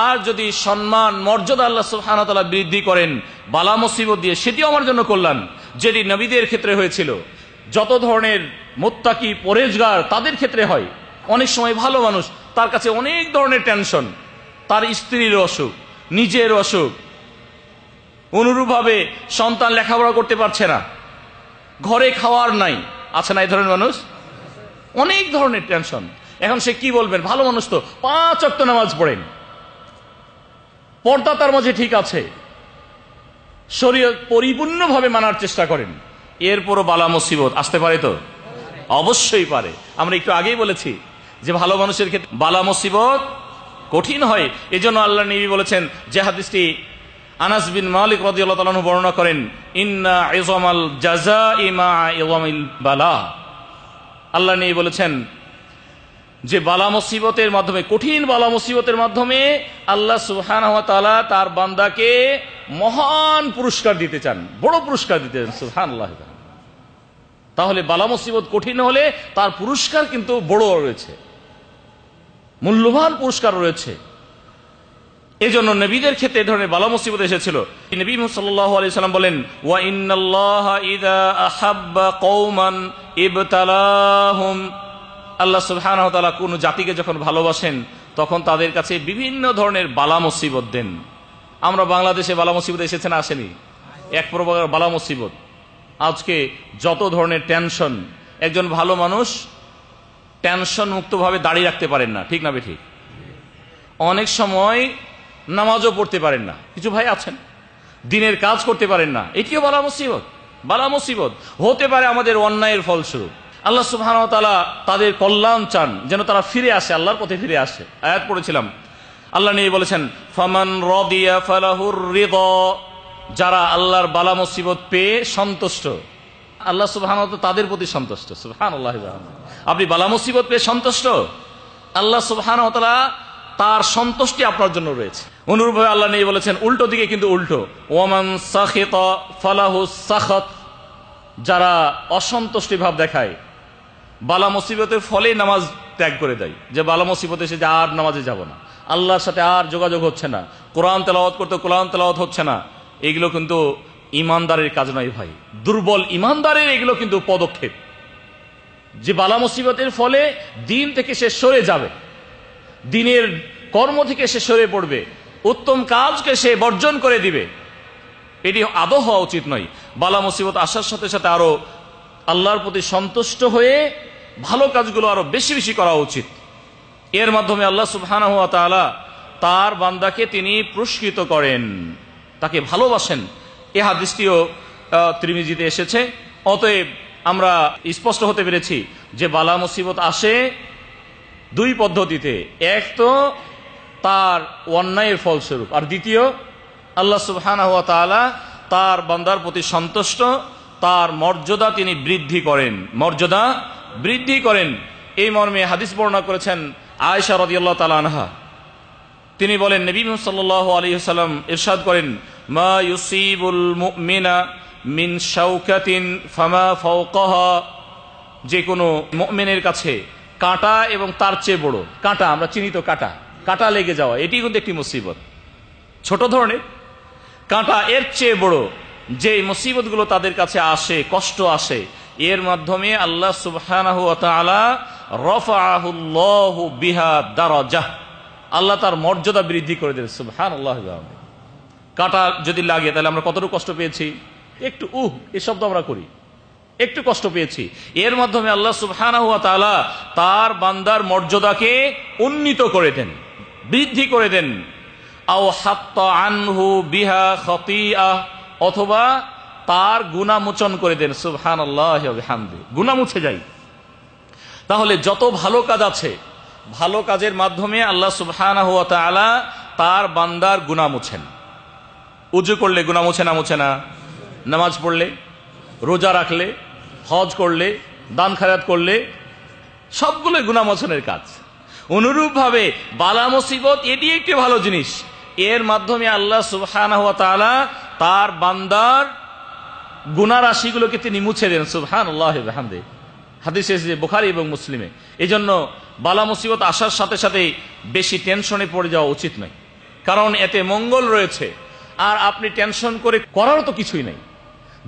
A: আর যদি সম্মান মর্যাদা আল্লাহ সুবহানাহু ওয়া তাআলা বৃদ্ধি করেন বালা মুসিবত দিয়ে, সেটিও আমার জন্য কল্যাণ। যেটি নবীদের ক্ষেত্রে হয়েছিল, যত ধরনের মুত্তাকি পরেজগার তাদের ক্ষেত্রে হয়। অনেক সময় ভালো মানুষ, তার কাছে অনেক ধরনের টেনশন, তার স্ত্রীর অসুখ, নিজের অসুখ, অনুরূপভাবে সন্তান লেখাপড়া করতে পারছে না, ঘরে খাওয়ার নাই, আছে না এই ধরনের মানুষ? অনেক ধরনের টেনশন। এখন সে কি বলবেন? ভালো মানুষ তো, 5 ওয়াক্ত নামাজ পড়েন, পর্দা তার মাঝে ঠিক আছে, শরীয়ত পরিপূর্ণভাবে মানার চেষ্টা করেন, এরপরও বালা মুসিবত আসতে পারে তো? অবশ্যই পারে। আমরা একটু আগেই বলেছি যে ভালো মানুষের ক্ষেত্রে বালা মুসিবত কঠিন হয়। এজন্য আল্লাহ নবী বলেছেন, যে হাদিসটি আনাস বিন মালিক রাদিয়াল্লাহু তাআলা বর্ণনা করেন, ইন্না ইযামাল জাযাই মা ইযামিল বালা। আল্লাহ নবী বলেছেন যে বালা মুসিবতের মাধ্যমে, কঠিন বালা মুসিবতের মাধ্যমে আল্লাহ সুবহানাহু ওয়া তাআলা তার বান্দাকে মহান পুরস্কার দিতে চান, বড় পুরস্কার দিতে চান। সুবহানাল্লাহ। তাহলে বালা মুসিবত কঠিন হলে তার পুরস্কার কিন্তু বড় রয়েছে, মূল্যবান পুরস্কার রয়েছে। এই জন্য নবীদের ক্ষেত্রে এই ধরনের বালা মুসিবত এসেছিল। নবী সাল্লাল্লাহু আলাইহি সাল্লাম বলেন, ওয়া ইন্নাল্লাহা ইযা আহাব্বা কওমান ইবতালাহুম। আল্লাহ সুবহানাহু ওয়া তাআলা কোন জাতিকে যখন ভালোবাসেন, তখন তাদের কাছে বিভিন্ন ধরনের বালা মুসিবত দেন। আমরা বাংলাদেশে বালা মুসিবত এসেছে না আসেনি? এক প্রকার বালা মুসিবত। আজকে যত ধরনের টেনশন, একজন ভালো মানুষ টেনশন মুক্তভাবে দাঁড়িয়ে রাখতে পারেন না, ঠিক না বেঠিক? অনেক সময় নামাজও পড়তে পারেন না, কিছু ভাই আছেন, দিনের কাজ করতে পারেন না, এটিও বালা মুসিবত। বালা মুসিবত হতে পারে আমাদের অন্যায়ের ফলস্বরূপ। আল্লাহ সুবহানাহু ওয়া তাআলা তাদের কল্যাণ চান, যেন তারা ফিরে আসে, আল্লাহর পথে ফিরে আসে। আয়াত পড়েছিলাম, আল্লাহ নিয়ে বলেছেন, ফামান রাদিয়া ফালাহুর রিদা। যারা আল্লাহর বালা মুসিবত পেয়ে সন্তুষ্ট, আল্লাহ সুবহানাহু ওয়া তাআলা তাদের প্রতি সন্তুষ্ট। সুবহানাল্লাহ। আপনি বালা মুসিবত পেয়ে সন্তুষ্ট, আল্লাহ সুবহানাহু ওয়া তাআলা তার সন্তুষ্টি আপনার জন্য রয়েছে। অনুরূপভাবে আল্লাহ নিয়ে বলেছেন উল্টো দিকে, কিন্তু উল্টো, ওয়ামান সাখিতা ফালাহুস সাখাত। যারা অসন্তুষ্টি ভাব দেখায়, বালা মুসিবতের ফলে নামাজ ত্যাগ করে দেয়, যে বালা মুসিবত এসে যে আর নামাজে যাব না, আল্লাহর সাথে আর যোগাযোগ হচ্ছে না, কোরআন তেলাওয়াত করতে কোরআন তেলাওয়াত হচ্ছে না, এগুলো কিন্তু ইমানদারের কাজ নয় ভাই। দুর্বল ইমানদারের এগুলো কিন্তু পদক্ষেপ, যে বালা মুসিবতের ফলে দিন থেকে সে সরে যাবে, দিনের কর্ম থেকে সে সরে পড়বে, উত্তম কাজকে সে বর্জন করে দিবে। এটি আদৌ হওয়া উচিত নয়। বালা মুসিবত আসার সাথে সাথে আরো আল্লাহর প্রতি সন্তুষ্ট হয়ে ভালো কাজগুলো আরো বেশি বেশি করা উচিত। এর মাধ্যমে আল্লাহ সুবহানাহু ওয়া তাআলা তার বান্দাকে তিনি পুরস্কৃত করেন, তাকে ভালোবাসেন। এই হাদিসটিও তিরমিজিতে এসেছে। অতএব আমরা স্পষ্ট হতে পেরেছি যে বালা মুসিবত আসে দুই পদ্ধতিতে। এক তো তার অন্যায়ের ফলস্বরূপ, আর দ্বিতীয় আল্লাহ সুবহানাহু ওয়া তাআলা তার বান্দার প্রতি সন্তুষ্ট, তার মর্যাদা তিনি বৃদ্ধি করেন, মর্যাদা বৃদ্ধি করেন। এই মর্মে হাদিস বর্ণনা করেছেন আয়েশা রাদিয়াল্লাহু তাআলা আনহা। তিনি বলেন, নবী সাল্লাল্লাহু আলাইহি ওয়াসাল্লাম ইরশাদ করেন, মা ইউসিবুল মুমিনা মিন শাওকাতিন ফামা ফাওকাহা। যে কোনো মুমিনের কাছে কাঁটা এবং তার চেয়ে বড় কাঁটা, আমরা চিনি তো কাঁটা, কাঁটা লেগে যাওয়া, এটি কিন্তু একটি মুসিবত। ছোট ধরনের কাঁটা, এর চেয়ে বড় যে মুসিবতগুলো তাদের কাছে আসে, কষ্ট আসে, এর মাধ্যমে আল্লাহ সুবহানাহু ওয়া তাআলা রাফাআহুল্লাহু বিহা দারাজাহ, আল্লাহ তার মর্যাদা বৃদ্ধি করে দেন। সুবহানাল্লাহ। কাটা যদি লাগে তাহলে আমরা কতটুকু কষ্ট পেয়েছি, একটু এই শব্দ আমরা করি, একটু কষ্ট পেয়েছি। এর মাধ্যমে আল্লাহ সুবহানাহু ওয়া তাআলা তার বান্দার মর্যাদাকে উন্নীত করে দেন, বৃদ্ধি করে দেন। আও হাত্তা আনহু বিহা খাতিআহ, অথবা তার গুনাহ মোচন করে দেন। সুবহানাল্লাহি ওয়া বিহামদিহি, গুনাহ মুছে যায়। তাহলে যত ভালো কাজ আছে, ভালো কাজের মাধ্যমে আল্লাহ সুবহানাহু ওয়া তাআলা তার বান্দার গুনাহ মুছেন। উযু করলে গুনাহ মুছে না মুছে না? নামাজ পড়লে, রোজা রাখলে, হজ করলে, দান খায়রাত করলে, সবগুলো গুনাহ মোচনের কাজ। অনুরূপভাবে বালা মুসিবত এটি একটি ভালো জিনিস, এর মাধ্যমে আল্লাহ সুবহানাহু ওয়া তাআলা তার বান্দার গুনাহ রাশিগুলোকে তিনি মুছে দেন। সুবহানাল্লাহি ওয়া বিহামদিহি, হাদিসে এসেছে বুখারী এবং মুসলিমে। এজন্য বালা মুসিবত আসার সাথে সাথে বেশি টেনশনে পড়ে যাওয়া উচিত নয়, কারণ এতে মঙ্গল রয়েছে। আর আপনি টেনশন করে করার তো কিছুই নেই।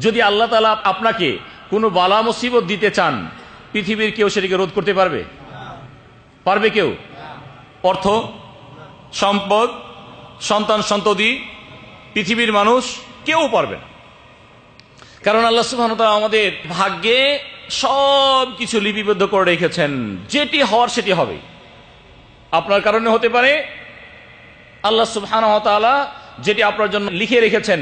A: যদি আল্লাহ তাআলা আপনাকে কোনো বালা মুসিবত দিতে চান, পৃথিবীর কেউ সেটিকে রোধ করতে পারবে? পারবে কেউ? অর্থ, সম্পদ, সন্তান সন্ততি, পৃথিবীর মানুষ কেউ পারবে না। কারণ আল্লাহ সুবহানাহু ওয়া তাআলা আমাদের ভাগ্যে সব কিছু লিপিবদ্ধ করে রেখেছেন। যেটি হওয়ার সেটি হবে। আপনার কারণে হতে পারে, আল্লাহ সুবহানাহু ওয়া তাআলা যেটি আপনার জন্য লিখে রেখেছেন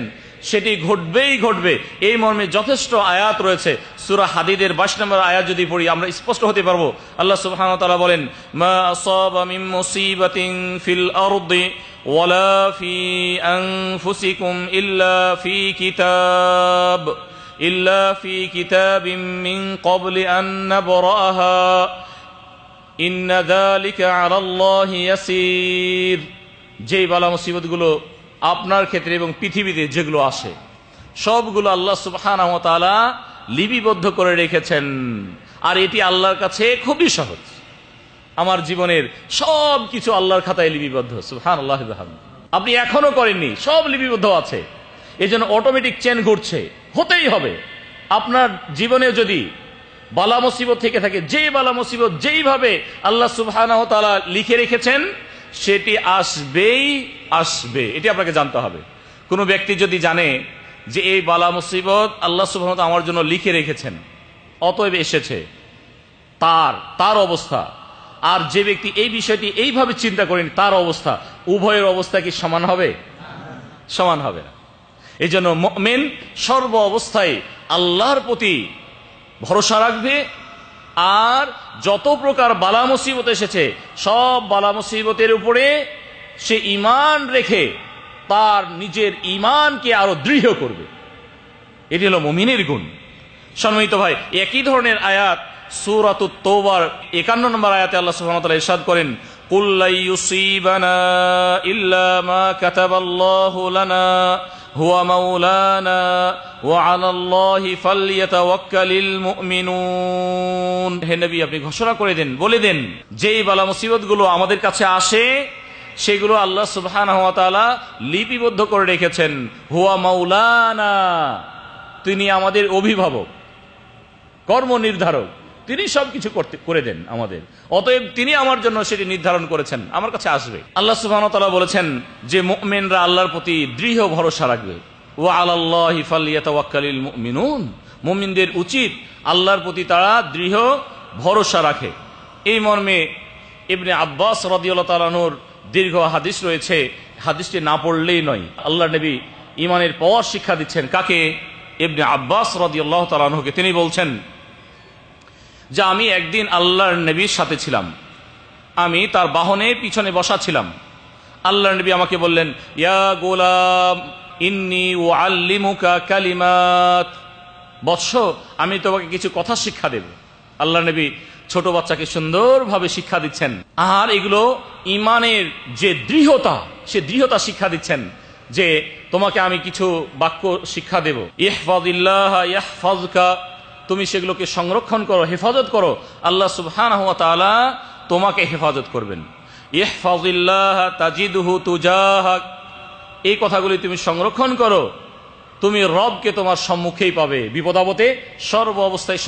A: সেটি ঘটবেই ঘটবে। এই মর্মে যথেষ্ট আয়াত রয়েছে। সূরা হাদীদের 22 নম্বর আয়াত যদি পড়ি আমরা স্পষ্ট হতে পারবো। আল্লাহ সুবহানাহু ওয়া তাআলা বলেন, মা আসাবা মিন মুসিবাতিন ফিল আরদি ওয়ালা ফি আনফুসিকুম ইল্লা ফি কিতাবিম মিন ক্বাবলি আন নাবরাহা ইন্না যালিকা আলাল্লাহি ইয়াসির। যেই বালা মুসিবতগুলো আপনার ক্ষেত্রে এবং পৃথিবীতে যেগুলো আসে সবগুলো আল্লাহ সুবহানাহু ওয়া তাআলা লিপিবদ্ধ করে রেখেছেন। আর এটি আল্লাহর কাছে খুবই সহজ। আমার জীবনের সব কিছু আল্লাহর খাতায় লিপিবদ্ধ। সুবহানাল্লাহি ওয়া বিহামদিহি। আপনি এখনো করেননি, সব লিপিবদ্ধ আছে। এই জন্য অটোমেটিক চেন ঘুরছে, হতেই হবে। আপনার জীবনে যদি বালা মুসিবত থেকে থাকে, যে বালা মুসিবত যেইভাবে আল্লাহ সুবহানাহু ওয়া তাআলা লিখে রেখেছেন সেটি আসবেই আসবে, এটি আপনাকে জানতে হবে। কোনো ব্যক্তি যদি জানে যে এই বালা মুসিবত আল্লাহ সুবহানাহু ওয়া তাআলা আমার জন্য লিখে রেখেছেন, অতএব এসেছে, তার অবস্থা, আর যে ব্যক্তি এই বিষয়টি এইভাবে চিন্তা করেনি তার অবস্থা, উভয়ের অবস্থা কি সমান হবে? সমান হবে না। এই জন্য মুমিন সর্ব অবস্থায় আল্লাহর প্রতি ভরসা রাখবে। আর যত প্রকার বালা মুসিবত এসেছে সব বালা মুসিবতের উপরে সে ঈমান রেখে তার নিজের ঈমানকে আরো দৃঢ় করবে। এটি হলো মুমিনের গুণ। সম্মানিত ভাই, একই ধরনের আয়াত সূরাতুত তাওবার 51 নম্বর আয়াতে আল্লাহ সুবহানাহু ওয়া তাআলা ইরশাদ করেন, কুল লা ইউসিবানা ইল্লা মা কাতাবাল্লাহু লানা হুয়া মাওলানা ওয়া আলাল্লাহি ফালইয়াতাওয়াক্কালিল মুমিনুন। হে নবী, আপনি ঘোষণা করে দেন, বলে দেন, যেই বালা মুসিবতগুলো আমাদের কাছে আসে সেগুলো আল্লাহ সুবহানাহু ওয়া তাআলা লিপিবদ্ধ করে রেখেছেন। হুয়া মাওলানা, তিনি আমাদের অভিভাবক, কর্ম নির্ধারক, তিনি সবকিছু করে দেন আমাদের। অতএব তিনি আমার জন্য সেটি নির্ধারণ করেছেন, আমার কাছে আসবে। আল্লাহ সুবহানাহু ওয়া তাআলা বলেছেন যে মুমিনরা আল্লাহর প্রতি দৃঢ় ভরসা রাখবে। ওয়া আলাল্লাহি ফালইয়াতাওয়াক্কালিল মুমিনুন, মুমিনদের উচিত আল্লাহর প্রতি তারা দৃঢ় ভরসা রাখে। এই মর্মে ইবনে আব্বাস রাদিয়াল্লাহু তাআলা আনহুর দীর্ঘ হাদিস রয়েছে, হাদিসটি না পড়লেই নয়। আল্লাহর নবী ঈমানের পাওয়ার শিক্ষা দিচ্ছেন কাকে? ইবনে আব্বাস রাদিয়াল্লাহু তাআলা আনহুকে। তিনি বলছেন যে আমি একদিন আল্লাহর নবীর সাথে ছিলাম, আমি তার বাহনের পিছনে বসা ছিলাম। আল্লাহর নবী আমাকে বললেন, ইয়া গোলাম ইন্নী উআল্লিমুকা কালিমাত, বৎস আমি তোমাকে কিছু কথা শিক্ষা দেব। আল্লাহর নবী ছোট বাচ্চাকে সুন্দরভাবে শিক্ষা দিচ্ছেন। আর এগুলো ঈমানের যে দৃঢ়তা, সে দৃঢ়তা শিক্ষা দিচ্ছেন যে তোমাকে আমি কিছু বাক্য শিক্ষা দেব। ইহফাজিল্লাহ ইয়াহফাজকা, তুমি সেগুলোকে সংরক্ষণ করো, হেফাজত করো, আল্লাহ সুবহানাহু ওয়া তাআলা তোমাকে হেফাজত করবেন। ইহফাজিল্লাহ তাজিদহু তুজাহাক, এই কথাগুলি তুমি সংরক্ষণ করো, তুমি রবকে তোমার সম্মুখেই পাবে, বিপদ আপদে সর্ব অবস্থায়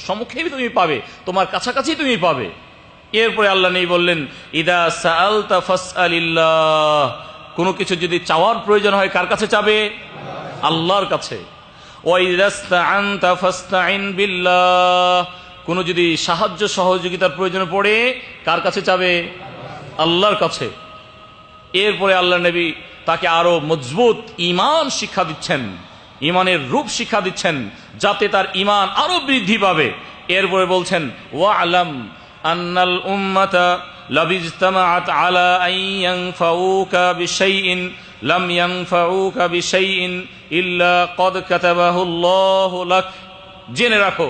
A: সম্মুখেই তুমি পাবে, তোমার কাছাকাছি তুমি পাবে। এরপরে আল্লাহ নেই বললেন, ইদা সাআলতা ফাসআলিল্লাহ, কোনো কিছু যদি চাওয়ার প্রয়োজন হয় কার কাছে চাবে? আল্লাহর কাছে। ওয়া ইদা ইসতাআনতা ফাসতাইন বিল্লাহ, কোনো যদি সাহায্য সহযোগিতার প্রয়োজন পড়ে কার কাছে চাবে? আল্লাহর কাছে। এরপরে আল্লাহ নবী তাকে আরো মজবুত ঈমান শিক্ষা দিচ্ছেন, ঈমানের রূপ শিক্ষা দিচ্ছেন, যাতে তার ঈমান আরো বৃদ্ধি পাবে। এরপরে বলছেন, ওয়া'লাম আন্নাল উম্মাতা লাবিজতামাআত আলা আন ইয়ানফাউকা বিশাইইন লাম ইয়ানফাউকা বিশাইইন ইল্লা ক্বাদ কাতাবাহুল্লাহু লাক। জেনে রাখো,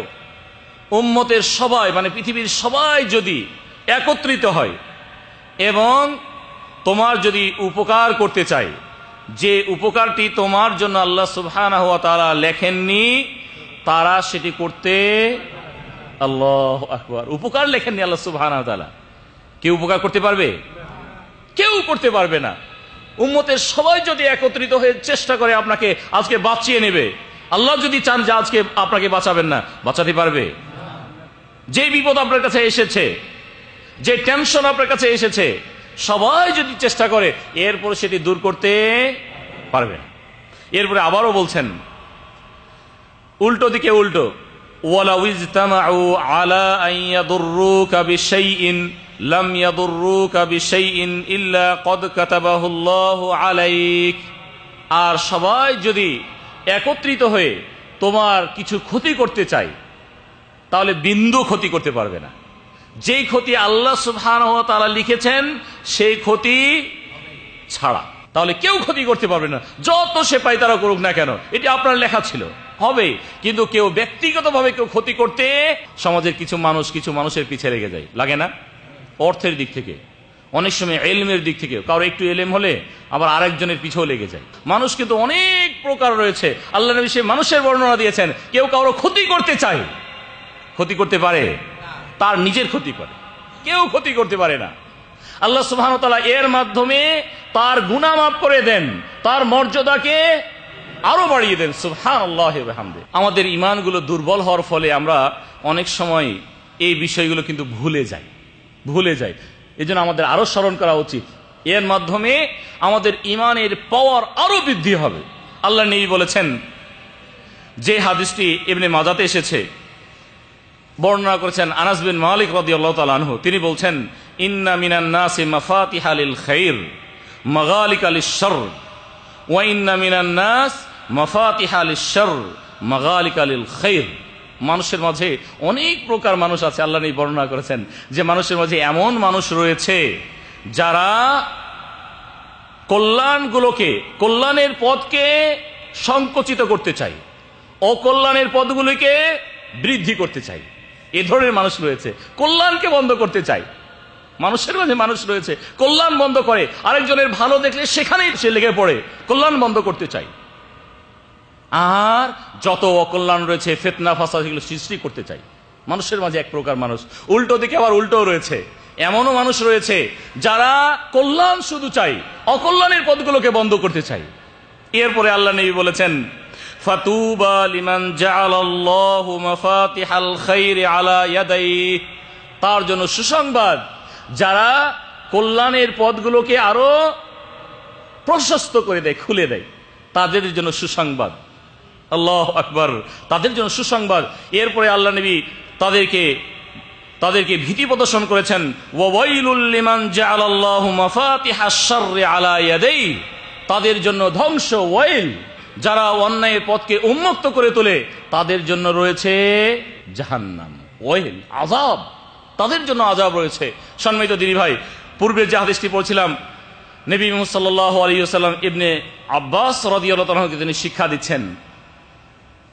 A: উম্মতের সবাই মানে পৃথিবীর সবাই যদি একত্রিত হয় এবং তোমার যদি উপকার করতে চায়, যে উপকারটি তোমার জন্য আল্লাহ সুবহানাহু ওয়া তাআলা লেখেননি, তারা সেটি করতে, আল্লাহু আকবার, উপকার লেখেননি আল্লাহ সুবহানাহু ওয়া তাআলা, কেউ উপকার করতে পারবে? কেউ করতে পারবে না। উম্মতের সবাই যদি একত্রিত হয়ে চেষ্টা করে আপনাকে আজকে বাঁচিয়ে নেবে, আল্লাহ যদি চান যে আজকে আপনাকে বাঁচাবেন না, বাঁচাতে পারবে? যে বিপদ আপনার কাছে এসেছে, যে টেনশন আপনার কাছে এসেছে, সবাই যদি চেষ্টা করে এরপরে সেটি দূর করতে পারবে না। এরপরে আবারও বলছেন উল্টো দিকে উল্টো, ওয়ালাউ ইজতামাউ আলা আন ইয়াদুররুকা বিশাইইন লাম ইয়াদুররুকা বিশাইইন ইল্লা ক্বাদ কাতাবাহুল্লাহু আলাইক। আর সবাই যদি একত্রিত হয়ে তোমার কিছু ক্ষতি করতে চায়, তাহলে বিন্দু ক্ষতি করতে পারবে না। যেই ক্ষতি আল্লাহ সুবহানাহু ওয়া তাআলা লিখেছেন সেই ক্ষতি ছাড়া, তাহলে কেউ ক্ষতি করতে পারবে না। যত সে পায় তারা করুক না কেন, এটি আপনার লেখা ছিল, হবে। কিন্তু কেউ ব্যক্তিগতভাবে কেউ ক্ষতি করতে, সমাজের কিছু মানুষের পিছে লেগে যায়, লাগে না? অর্থের দিক থেকে, অনেক সময় ইলমের দিক থেকে, কারো একটু ইলম হলে আবার আরেকজনের পিছেও লেগে যায়। মানুষ কিন্তু অনেক প্রকার রয়েছে। আল্লাহ নবী সেই মানুষের বর্ণনা দিয়েছেন, কেউ কারো ক্ষতি করতে চায়, ক্ষতি করতে পারে? তার নিজের ক্ষতি করে, কেউ ক্ষতি করতে পারে না। আল্লাহ সুবহানাহু ওয়া তাআলা এর মাধ্যমে তার গুনাহ মাফ করে দেন, তার মর্যাদাকে আরো বাড়িয়ে দেন। সুবহানাল্লাহি ওয়া বিহামদিহি। আমাদের ঈমানগুলো দুর্বল হওয়ার ফলে আমরা অনেক সময় এই বিষয়গুলো কিন্তু ভুলে যাই। এজন্য আমাদের আরো স্মরণ করা উচিত। এর মাধ্যমে আমাদের ঈমানের পাওয়ার আরো বৃদ্ধি হবে। আল্লাহ নবী বলেছেন, যে হাদিসটি ইবনে মাজাতে এসেছে, বর্ণনা করেছেন আনাস বিন মালিক রাদিয়াল্লাহু তাআলা আনহু, তিনি বলছেন, ইন্না মিনান নাসি মাফাতিহা লিল খাইর মাগালিকা লিশ-শারর ওয়া ইন্না মিনান নাস মাফাতিহা লিশ-শারর মাগালিকা লিল খাইর। মানুষের মাঝে অনেক প্রকার মানুষ আছে। আল্লাহ নবী বর্ণনা করেছেন যে মানুষের মাঝে এমন মানুষ রয়েছে যারা কল্যাণের পথকে সংকুচিত করতে চায়, অকল্যাণের পথগুলিকে বৃদ্ধি করতে চায়। এ ধরনের মানুষ রয়েছে, কল্যাণকে বন্ধ করতে চায়। মানুষের মাঝে মানুষ রয়েছে কল্যাণ বন্ধ করে, আরেকজনের ভালো দেখলে সেখানেই সে লেগে পড়ে, কল্যাণ বন্ধ করতে চায়। আর যত অকল্যাণ রয়েছে, ফিতনা ফাসাদ, এগুলো সৃষ্টি করতে চায়। মানুষের মাঝে এক প্রকার মানুষ। উল্টো দিকে আবার উল্টোও রয়েছে, এমনও মানুষ রয়েছে যারা কল্যাণ শুধু চায়, অকল্যাণের পথগুলোকে বন্ধ করতে চায়। এরপরে আল্লাহ নবী বলেছেন, ফাতুবা লিমান জাআলাল্লাহু মাফাতিহাল খাইরি আলা ইয়াদাইহি, তার জন্য সুসংবাদ যারা কল্যাণের পথগুলোকে আরো প্রশস্ত করে দেয়, খুলে দেয়, তাদের জন্য সুসংবাদ। আল্লাহু আকবার, তাদের জন্য সুসংবাদ। এরপরে আল্লাহ নবী তাদেরকে ভীতি প্রদর্শন করেছেন, ওয়া ওয়াইলুল লিমান জাআলাল্লাহু মাফাতিহাশ শাররি আলা ইয়াদাইহি, তাদের জন্য ধ্বংস, ওয়াইল, যারা অন্যায়ের পথকে উন্মুক্ত করে তোলে তাদের জন্য রয়েছে জাহান্নাম, ওয়াইল, আযাব, তাদের জন্য আযাব রয়েছে। সম্মানিত দিনী ভাই, পূর্বে যে হাদিসটি পড়ছিলাম, নবী মুহাম্মদ সাল্লাল্লাহু আলাইহি ওয়াসাল্লাম ইবনে আব্বাস রাদিয়াল্লাহু তাআলাকে তিনি শিক্ষা দিচ্ছেন,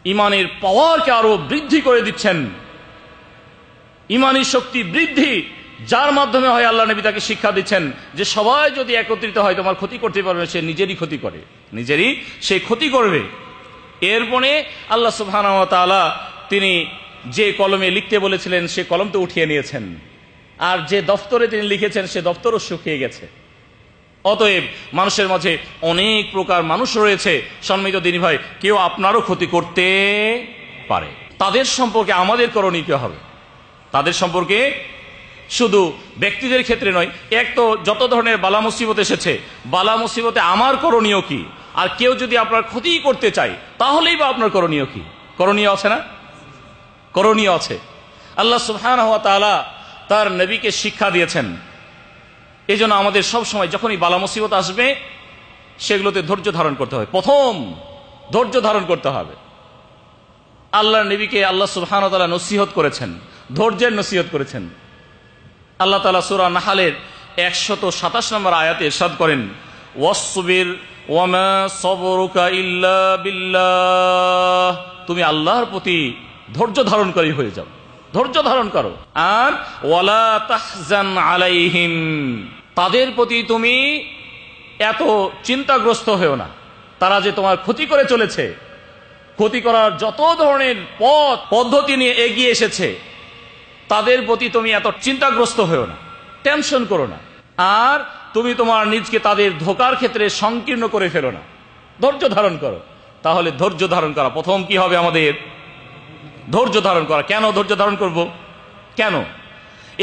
A: ঈমানের পাওয়ারকে আরো বৃদ্ধি করে দিচ্ছেন। ঈমানী শক্তি বৃদ্ধি যার মাধ্যমে হয়, আল্লাহ নবী তাকে শিক্ষা দিচ্ছেন যে সবাই যদি একত্রিত হয় তোমার ক্ষতি করতে পারবে, সে নিজেরই ক্ষতি করে, সে ক্ষতি করবে। এরপরে আল্লাহ সুবহানাহু ওয়া তাআলা তিনি যে কলমে লিখতে বলেছিলেন সে কলম তো উঠিয়ে নিয়েছেন, আর যে দফতরে তিনি লিখেছেন সে দফতরও শুকিয়ে গেছে। অতএব মানুষের মাঝে অনেক প্রকার মানুষ রয়েছে সম্মানিত দিনী ভাই, কেউ আপনারও ক্ষতি করতে পারে। তাদের সম্পর্কে আমাদের করণীয় কি হবে? তাদের সম্পর্কে শুধু ব্যক্তিদের ক্ষেত্রে নয়, এক তো যত ধরনের বালা মুসিবত এসেছে, বালা মুসিবতে আমার করণীয় কি? আর কেউ যদি আপনার ক্ষতি করতে চায় তাহলেই বা আপনার করণীয় কি? করণীয় আছে না? করণীয় আছে। আল্লাহ সুবহানাহু ওয়া তাআলা তার নবীকে শিক্ষা দিয়েছেন। এই জন্য আমাদের সব সময় যখনই বালা মুসিবত আসবে সেগুলোতে ধৈর্য ধারণ করতে হবে। প্রথম ধৈর্য ধারণ করতে হবে। আল্লাহর নবীকে আল্লাহ সুবহানাহু ওয়া তাআলা নসিহত করেছেন, ধৈর্যের নসিহত করেছেন। আল্লাহ তাআলা সূরা নাহলের 127 নম্বর আয়াতে ইরশাদ করেন, ওয়াসবির ওয়ামা সবরুকা ইল্লা বিল্লাহ, তুমি আল্লাহর প্রতি ধৈর্য ধারণকারী হয়ে যাও, ধৈর্য ধারণ করো। আর ওয়ালা তাহজান আলাইহিম, তাদের প্রতি তুমি এত চিন্তাগ্রস্ত হয়েও না। তারা যে তোমার ক্ষতি করে চলেছে, ক্ষতি করার যত ধরনের পদ্ধতি নিয়ে এগিয়ে এসেছে, তাদের প্রতি তুমি এত চিন্তাগ্রস্ত হয়েও না, টেনশন করো না। আর তুমি তোমার নিজকে তাদের ধোকার ক্ষেত্রে সংকীর্ণ করে ফেলো না, ধৈর্য ধারণ করো। তাহলে ধৈর্য ধারণ করা প্রথম কি হবে? আমাদের ধৈর্য ধারণ করা। কেন ধৈর্য ধারণ করব? কেন?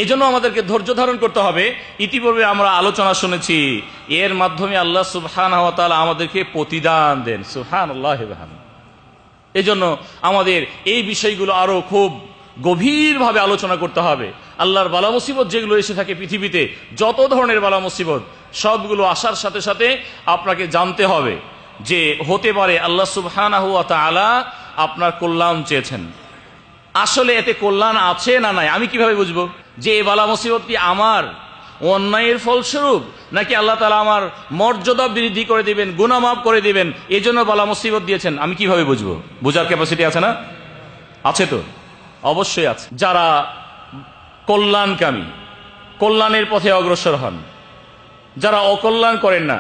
A: এই জন্য আমাদেরকে ধৈর্য ধারণ করতে হবে। ইতিপূর্বে আমরা আলোচনা শুনেছি, এর মাধ্যমে আল্লাহ সুবহানাহু ওয়া তাআলা আমাদেরকে প্রতিদান দেন। সুবহানাল্লাহি ওয়া বিহামদিহি। এই জন্য আমাদের এই বিষয়গুলো আরো খুব গভীরভাবে আলোচনা করতে হবে। আল্লাহর বালা মুসিবত যেগুলো এসে থাকে পৃথিবীতে, যত ধরনের বালা মুসিবত, সবগুলো আসার সাথে সাথে আপনাকে জানতে হবে যে হতে পারে আল্লাহ সুবহানাহু ওয়া তাআলা আপনার কল্যাণ চেয়েছেন। আসলে এতে কল্যাণ আছে না নাই আমি কিভাবে বুঝবো যে এই বালা মুসিবতটি আমার অন্যায়ের ফলস্বরূপ, নাকি আল্লাহ তাআলা আমার মর্যাদা বৃদ্ধি করে দিবেন, গুনাহ মাফ করে দিবেন, এই জন্য বালা মুসিবত দিয়েছেন? আমি কিভাবে বুঝবো? বোঝার ক্যাপাসিটি আছে না? আছে তো? অবশ্যই আছে। যারা কল্যাণকামী, কল্যাণের পথে অগ্রসর হন, যারা অকল্যাণ করেন না,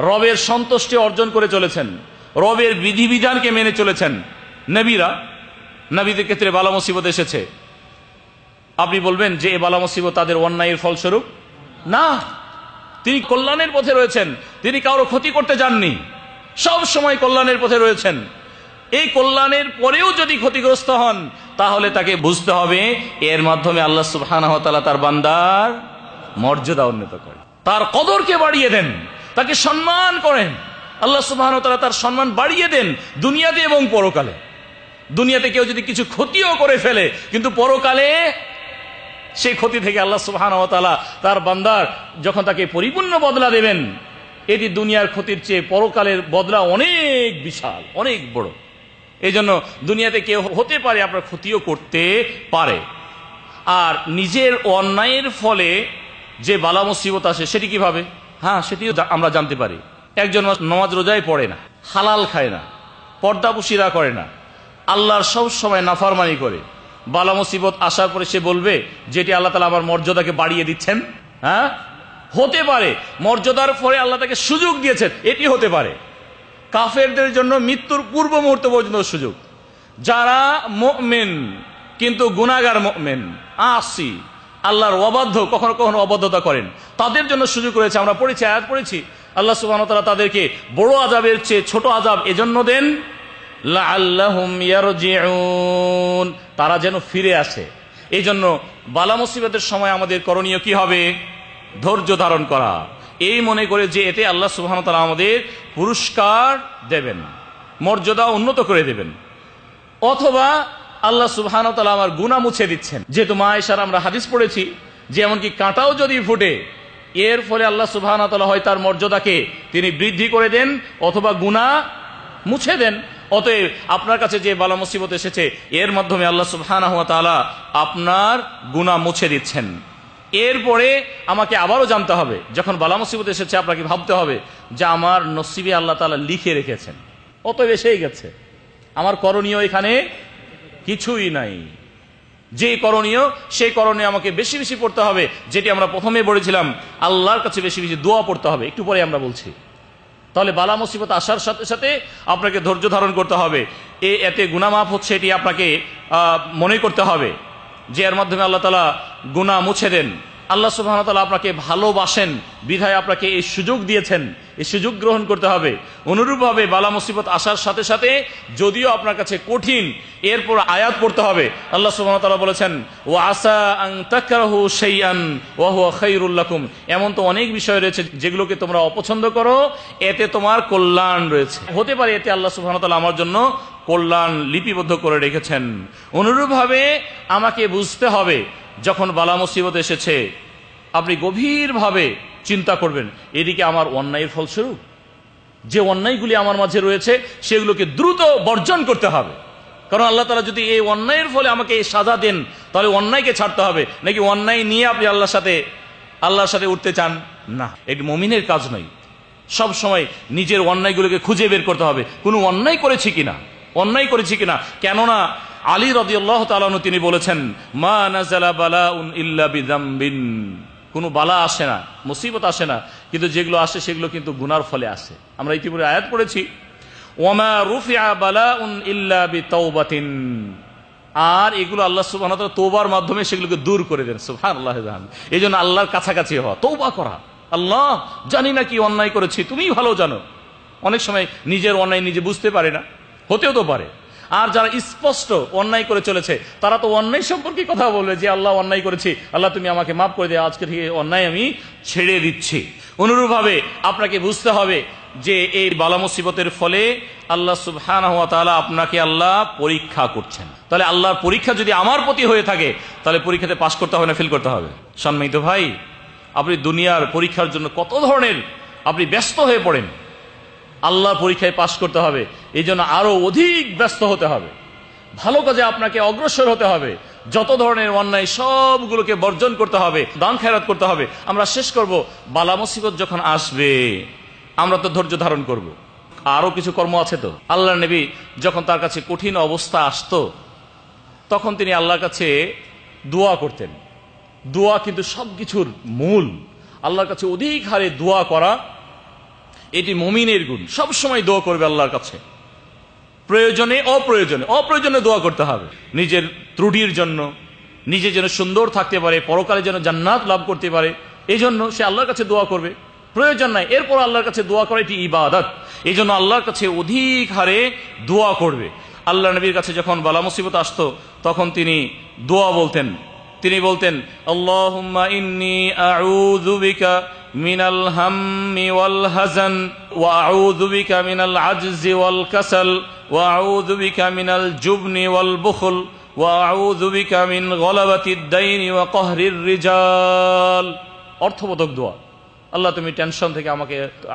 A: রবের সন্তুষ্টি অর্জন করে চলেছেন, রবের বিধিবিধানকে মেনে চলেছেন, নবীদের ক্ষেত্রে বালা মুসিবত এসেছে, আপনি বলবেন যে এই বালা মুসিবত তাদের অন্যায়ের ফলস্বরূপ? না, তিনি কল্যাণের পথে রয়েছেন, তিনি কারো ক্ষতি করতে যাননি, সব সময় কল্যাণের পথে রয়েছেন। এই কল্যাণের পরেও যদি ক্ষতিগ্রস্ত হন, তাহলে তাকে বুঝতে হবে এর মাধ্যমে আল্লাহ সুবহানাহু ওয়া তাআলা তার বান্দার মর্যাদা উন্নত করেন, তার কদরকে বাড়িয়ে দেন, তাকে সম্মান করেন। আল্লাহ সুবহানাহু ওয়া তাআলা তার সম্মান বাড়িয়ে দেন দুনিয়াতে এবং পরকালে। দুনিয়াতে কেউ যদি কিছু ক্ষতিও করে ফেলে, কিন্তু পরকালে সেই ক্ষতি থেকে আল্লাহ সুবহানাহু ওয়া তাআলা তার বান্দার যখন তাকে পরিপূর্ণ বদলা দেবেন, এটি দুনিয়ার ক্ষতির চেয়ে পরকালের বদলা অনেক বিশাল, অনেক বড়। এই জন্য দুনিয়াতে কেউ হতে পারে আপনার ক্ষতিও করতে পারে। আর নিজের অন্যায়ের ফলে যে বালা মুসিবত আসে সেটি কিভাবে? হ্যাঁ, সেটিও আমরা জানতে পারি। একজন নামাজ রোজাই পড়ে না, হালাল খায় না, পর্দাপুশিরা করে না, আল্লাহর সব সময় নাফরমানি করে, বালা মুসিবত আসার পরে সে বলবে যেটি আল্লাহ তাআলা আমার মর্যাদাকে বাড়িয়ে দিচ্ছেন। হ্যাঁ, হতে পারে মর্যাদার পরে আল্লাহ তাকে সুযোগ দিয়েছেন, এটি হতে পারে। কাফেরদের জন্য মৃত্যুর পূর্ব মুহূর্ত পর্যন্ত সুযোগ। যারা মুমিন কিন্তু গুনাহগার মুমিন, আসি, আল্লাহর অবাধ্য, কখনো কখনো অবাধ্যতা করেন, তাদের জন্য সুযোগ রয়েছে। আমরা পড়েছি, আয়াত পড়েছি, আল্লাহ সুবহানাহু ওয়া তাআলা তাদেরকে বড় আযাবের চেয়ে ছোট আযাব এজন্য দেন, লাআল্লাহুম ইয়ারজিউন, তারা যেন ফিরে আসে। এই জন্য বালা মুসিবতের সময় আমাদের করণীয় কি হবে? ধৈর্য ধারণ করা, এই মনে করে যে এতে আল্লাহ সুবহানাহু ওয়া তাআলা আমাদের পুরস্কার দেবেন, মর্যাদা উন্নত করে দেবেন। অথবা আল্লাহ সুবহানাহু ওয়া তাআলা আমার গুনাহ মুছে দিচ্ছেন। যেহেতু মা আয়েশার আমরা হাদিস পড়েছি যে এমনকি কাঁটাও যদি ফুটে, এর ফলে আল্লাহ সুবহানাহু ওয়া তাআলা হয় তার মর্যাদাকে তিনি বৃদ্ধি করে দেন অথবা গুনাহ মুছে দেন। অতএব আপনার কাছে যে বালা মুসিবত এসেছে, এর মাধ্যমে আল্লাহ সুবহানাহু ওয়া তাআলা আপনার গুনাহ মুছে দিচ্ছেন। এরপরে আমাকে আবারও জানতে হবে, যখন বালা মুসিবত এসেছে আপনাকে ভাবতে হবে যে আমার নসিবে আল্লাহ তাআলা লিখে রেখেছেন, অতএব এসেই গেছে, আমার করণীয় এখানে কিছুই নাই। যে করণীয়, সেই করণীয় আমাকে বেশি বেশি পড়তে হবে, যেটি আমরা প্রথমে বলেছিলাম, আল্লাহর কাছে বেশি বেশি দোয়া পড়তে হবে, একটু পরে আমরা বলছি। তাহলে বালা মুসিবত আসার সাথে সাথে আপনাকে ধৈর্য ধারণ করতে হবে। এতে গুনাহ মাফ হচ্ছে, এটি আপনাকে মনে করতে হবে যে এর মাধ্যমে আল্লাহ তাআলা গুনাহ মুছে দেন। আল্লাহ সুবহানাহু ওয়া তাআলা আপনাকে ভালোবাসেন বিধায় আপনাকে এই সুযোগ দিয়েছেন, এই সুযোগ গ্রহণ করতে হবে। অনুরূপভাবে বালা মুসিবত আসার সাথে সাথে যদিও আপনার কাছে কঠিন, এরপর আয়াত পড়তে হবে। আল্লাহ সুবহানাহু ওয়া তাআলা বলেছেন ওয়া আসা আন তাকরাহু শাইআন ওয়া হুয়া খায়রুল লাকুম, এমন তো অনেক বিষয় রয়েছে যেগুলোকে তোমরা অপছন্দ করো, এতে তোমার কল্যাণ রয়েছে। হতে পারে এতে আল্লাহ সুবহানাহু ওয়া তাআলা আমার জন্য কল্যাণ লিপিবদ্ধ করে রেখেছেন। অনুরূপভাবে আমাকে বুঝতে হবে যখন বালা মুসিবত এসেছে আপনি গভীরভাবে চিন্তা করবেন এদিকে আমার অন্যায়ের ফলস্বরূপ যে অন্যায়গুলি আমার মাঝে রয়েছে সেগুলোকে দ্রুত বর্জন করতে হবে। কারণ আল্লাহ তাআলা যদি এই অন্যায়ের ফলে আমাকে এই সাজা দেন তাহলে অন্যায়কে ছাড়তে হবে, নাকি অন্যায় নিয়ে আপনি আল্লাহর সাথে উঠতে চান? না, এটি মুমিনের কাজ নয়। সব সময় নিজের অন্যায়গুলোকে খুঁজে বের করতে হবে, কোনো অন্যায় করেছি কিনা। কেননা আলী রাদিয়াল্লাহু তাআলা আনহু তিনি বলেছেন মা নাযালা বালাউন ইল্লা বিযামবিন, কোনো বালা আসে না, মুসিবত আসে না, কিন্তু যেগুলো আসে সেগুলো কিন্তু গুনার ফলে আসে। আমরা ইতিপূর্বে আয়াত পড়েছি ওয়ামা রুফিআ বালাউন ইল্লা বিতাওবাতিন, আর এগুলো আল্লাহ সুবহানাহু ওয়া তাআলা তওবার মাধ্যমে সেগুলোকে দূর করে দেন। সুবহানাল্লাহ। এইজন্য আল্লাহর কাছাকাছি হওয়া, তওবা করা, আল্লাহ জানি না কি অন্যায় করেছি, তুমিই ভালো জানো। অনেক সময় নিজের অন্যায় নিজে বুঝতে পারে না, হতেও তো পারে। আর যারা স্পষ্ট অন্যায় করে চলেছে তারা তো অন্যায় সম্পর্কে কথা বলবে যে আল্লাহ অন্যায় করেছি, আল্লাহ তুমি আমাকে মাফ করে দাও, আজকে থেকে অন্যায় আমি ছেড়ে দিচ্ছি। অনুরূপভাবে আপনাকে বুঝতে হবে যে এই বালা মুসিবতের ফলে আল্লাহ সুবহানাহু ওয়া তাআলা আপনাকে আল্লাহ পরীক্ষা করছেন। তাহলে আল্লাহর পরীক্ষা যদি আমার প্রতি হয়ে থাকে তাহলে পরীক্ষাতে পাশ করতে হবে না ফেল করতে হবে? সম্মানিত ভাই, আপনি দুনিয়ার পরীক্ষার জন্য কত ধরনের আপনি ব্যস্ত হয়ে পড়েন, আল্লাহর পরীক্ষায় পাশ করতে হবে, এই জন্য আরো অধিক ব্যস্ত হতে হবে, ভালো কাজে আপনাকে অগ্রসর হতে হবে, যত ধরনের অন্যায় সবগুলোকে বর্জন করতে হবে, দান খেরাত করতে হবে। আমরা শেষ করব, বালা মুসিবত যখন আসবে আমরা তো ধৈর্য ধারণ করব, আরো কিছু কর্ম আছে তো। আল্লাহর নবী যখন তার কাছে কঠিন অবস্থা আসতো তখন তিনি আল্লাহর কাছে দোয়া করতেন। দোয়া কিন্তু সবকিছুর মূল। আল্লাহর কাছে অধিক হারে দোয়া করা এটি মুমিনের গুণ। সব সময় দোয়া করবে আল্লাহর কাছে, প্রয়োজনে অপ্রয়োজনে দোয়া করতে হবে। নিজের ত্রুটির জন্য, নিজে যেন সুন্দর থাকতে পারে, পরকালে যেন জান্নাত লাভ করতে পারে, এই জন্য সে আল্লাহর কাছে দোয়া করবে। প্রয়োজন নাই এরপর আল্লাহর কাছে দোয়া করা এটি ইবাদত, এই জন্য আল্লাহর কাছে অধিক হারে দোয়া করবে। আল্লাহ নবীর কাছে যখন বালা মুসিবত আসতো তখন তিনি দোয়া বলতেন। তিনি বলতেন আল্লাহুম্মা ইন্নী আউযু বিকা মিনাল হাম্মি ওয়াল হাযান ওয়া আউযু বিকা মিনাল আজজি ওয়াল কাসাল ওয়া আউযু বিকা মিনাল জুবনি ওয়াল বুখল ওয়া আউযু বিকা মিন গলাবাতিদ দাইনি ওয়া কহরির রিজাল। অর্থবোধক দোয়া। আল্লাহ তুমি টেনশন থেকে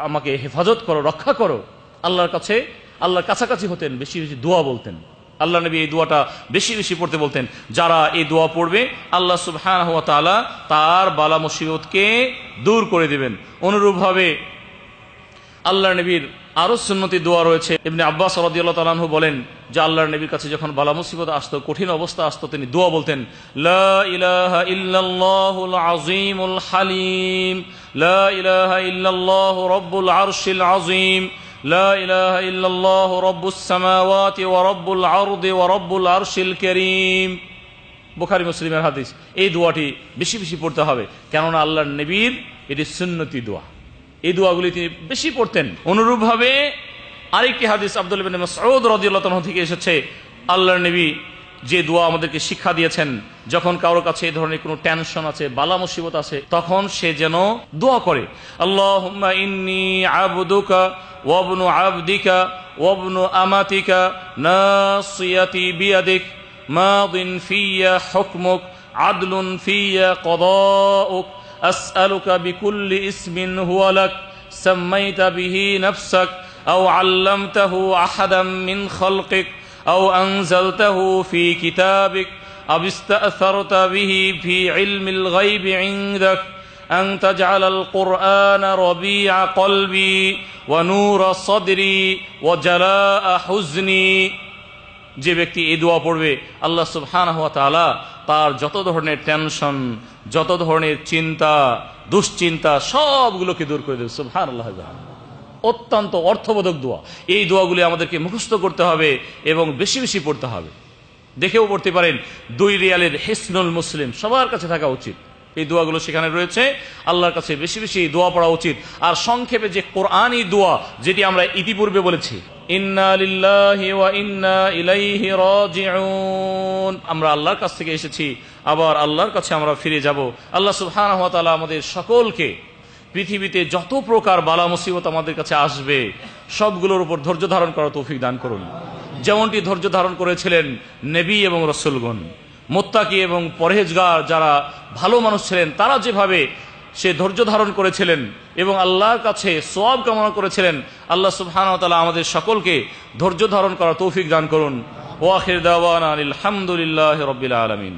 A: আমাকে হেফাজত করো, রক্ষা করো। আল্লাহর কাছাকাছি হতেন, বেশি বেশি দোয়া বলতেন। আল্লাহ নবী এই দোয়াটা বেশি বেশি পড়তে বলতেন। যারা এই দোয়া পড়বে আল্লাহ সুবহানাহু ওয়া তাআলা তার বালা মুসিবতকে দূর করে দিবেন। অনুরূপভাবে আল্লাহ নবীর আরো সুন্নতি দোয়া রয়েছে। ইবনে আব্বাস রাদিয়াল্লাহু তাআলা আনহু বলেন যে আল্লাহর নবীর কাছে যখন বালা মুসিবত আসতো, কঠিন অবস্থা আসতো, তিনি দোয়া বলতেন লা ইলাহা ইল্লাল্লাহুল আযীমুল হালিম, লা ইলাহা ইল্লাল্লাহু রাব্বুল আরশিল আযীম, লা ইলাহা ইল্লাল্লাহু রাব্বুস সামাওয়াতি ওয়া রাব্বুল আরদি ওয়া রাব্বুল আরশিল কারীম। বুখারী মুসলিমের হাদিস। এই দোয়াটি বেশি বেশি পড়তে হবে, কেননা আল্লাহর নবীর এটি সুন্নতি দোয়া। এই দোয়াগুলি তিনি বেশি পড়তেন। অনুরূপভাবে আরেকটি হাদিস আব্দুল্লাহ ইবনে মাসউদ রাদিয়াল্লাহু তাআলা থেকে এসেছে, আল্লাহর নবী যে দোয়া আমাদেরকে শিক্ষা দিয়েছেন, যখন কারোর কাছে এই ধরনের কোনো টেনশন আছে, বালা মুসিবত আছে, তখন সে যেন দোয়া করে আল্লাহুম্মা ইন্নী আবদুকা ওয়া ইবনু আবদিকা ওয়া ইবনু আমাতিকা নাসিয়াতি বিয়াদিক মাদিন ফিয়া হুকমুক আদলুন ফিয়া কদাউক আসআলুকা বিকুল্লি ইসমিন হুয়া লাক সাম্মাইতা বিহি নাফসাক আও আল্লামতাহু আহাদাম মিন খালকিক আও আনজালতাহু ফি কিতাবিক আও ইস্তা'সারতা বিহি ফি ইলমিল গায়বি ইনদাক আন তাজআলাল কুরআনা রাবি'a কলবি ওয়া নূরা সাদরি ওয়া জালা'a হুজনি। যে ব্যক্তি এই দোয়া পড়বে আল্লাহ সুবহানাহু ওয়া তাআলা তার যত ধরনের টেনশন, যত ধরনের চিন্তা, দুশ্চিন্তা সবগুলোকে দূর করে দেবে। সুবহানাল্লাহ। অত্যন্ত অর্থবোধক দোয়া। এই দোয়াগুলি আমাদেরকে মুখস্থ করতে হবে এবং বেশি বেশি পড়তে হবে। দেখেও পড়তে পারেন 2 রিয়ালের হিসনুল মুসলিম সবার কাছে থাকা উচিত। এই দোয়াগুলো সেখানে রয়েছে। আল্লাহর কাছে বেশি বেশি দোয়া পড়া উচিত। আর সংক্ষেপে যে কোরআনী দোয়া, যেটি আমরা ইতিপূর্বে বলেছি, ইন্না লিল্লাহি ওয়া ইন্না ইলাইহি রাজিউন, আমরা আল্লাহর কাছ থেকে এসেছি, আবার আল্লাহর কাছে আমরা ফিরে যাব। আল্লাহ সুবহানাহু ওয়া তাআলা আমাদের সকলকে পৃথিবীতে যত প্রকার বালা মুসিবত আমাদের কাছে আসবে সবগুলোর উপর ধৈর্য ধারণ করার তৌফিক দান করুন, যেমনটি ধৈর্য ধারণ করেছিলেন নবী এবং রাসূলগণ। মুত্তাকি এবং পরহেজগার যারা ভালো মানুষ ছিলেন, তারা যেভাবে সে ধৈর্য ধারণ করেছিলেন এবং আল্লাহর কাছে সওয়াব কামনা করেছিলেন, আল্লাহ সুবহানাহু ওয়া তাআলা আমাদের সকলকে ধৈর্য ধারণ করার তৌফিক দান করুন। ওয়া আখির দাওয়ানা আলহামদুলিল্লাহি রাব্বিল আলামিন।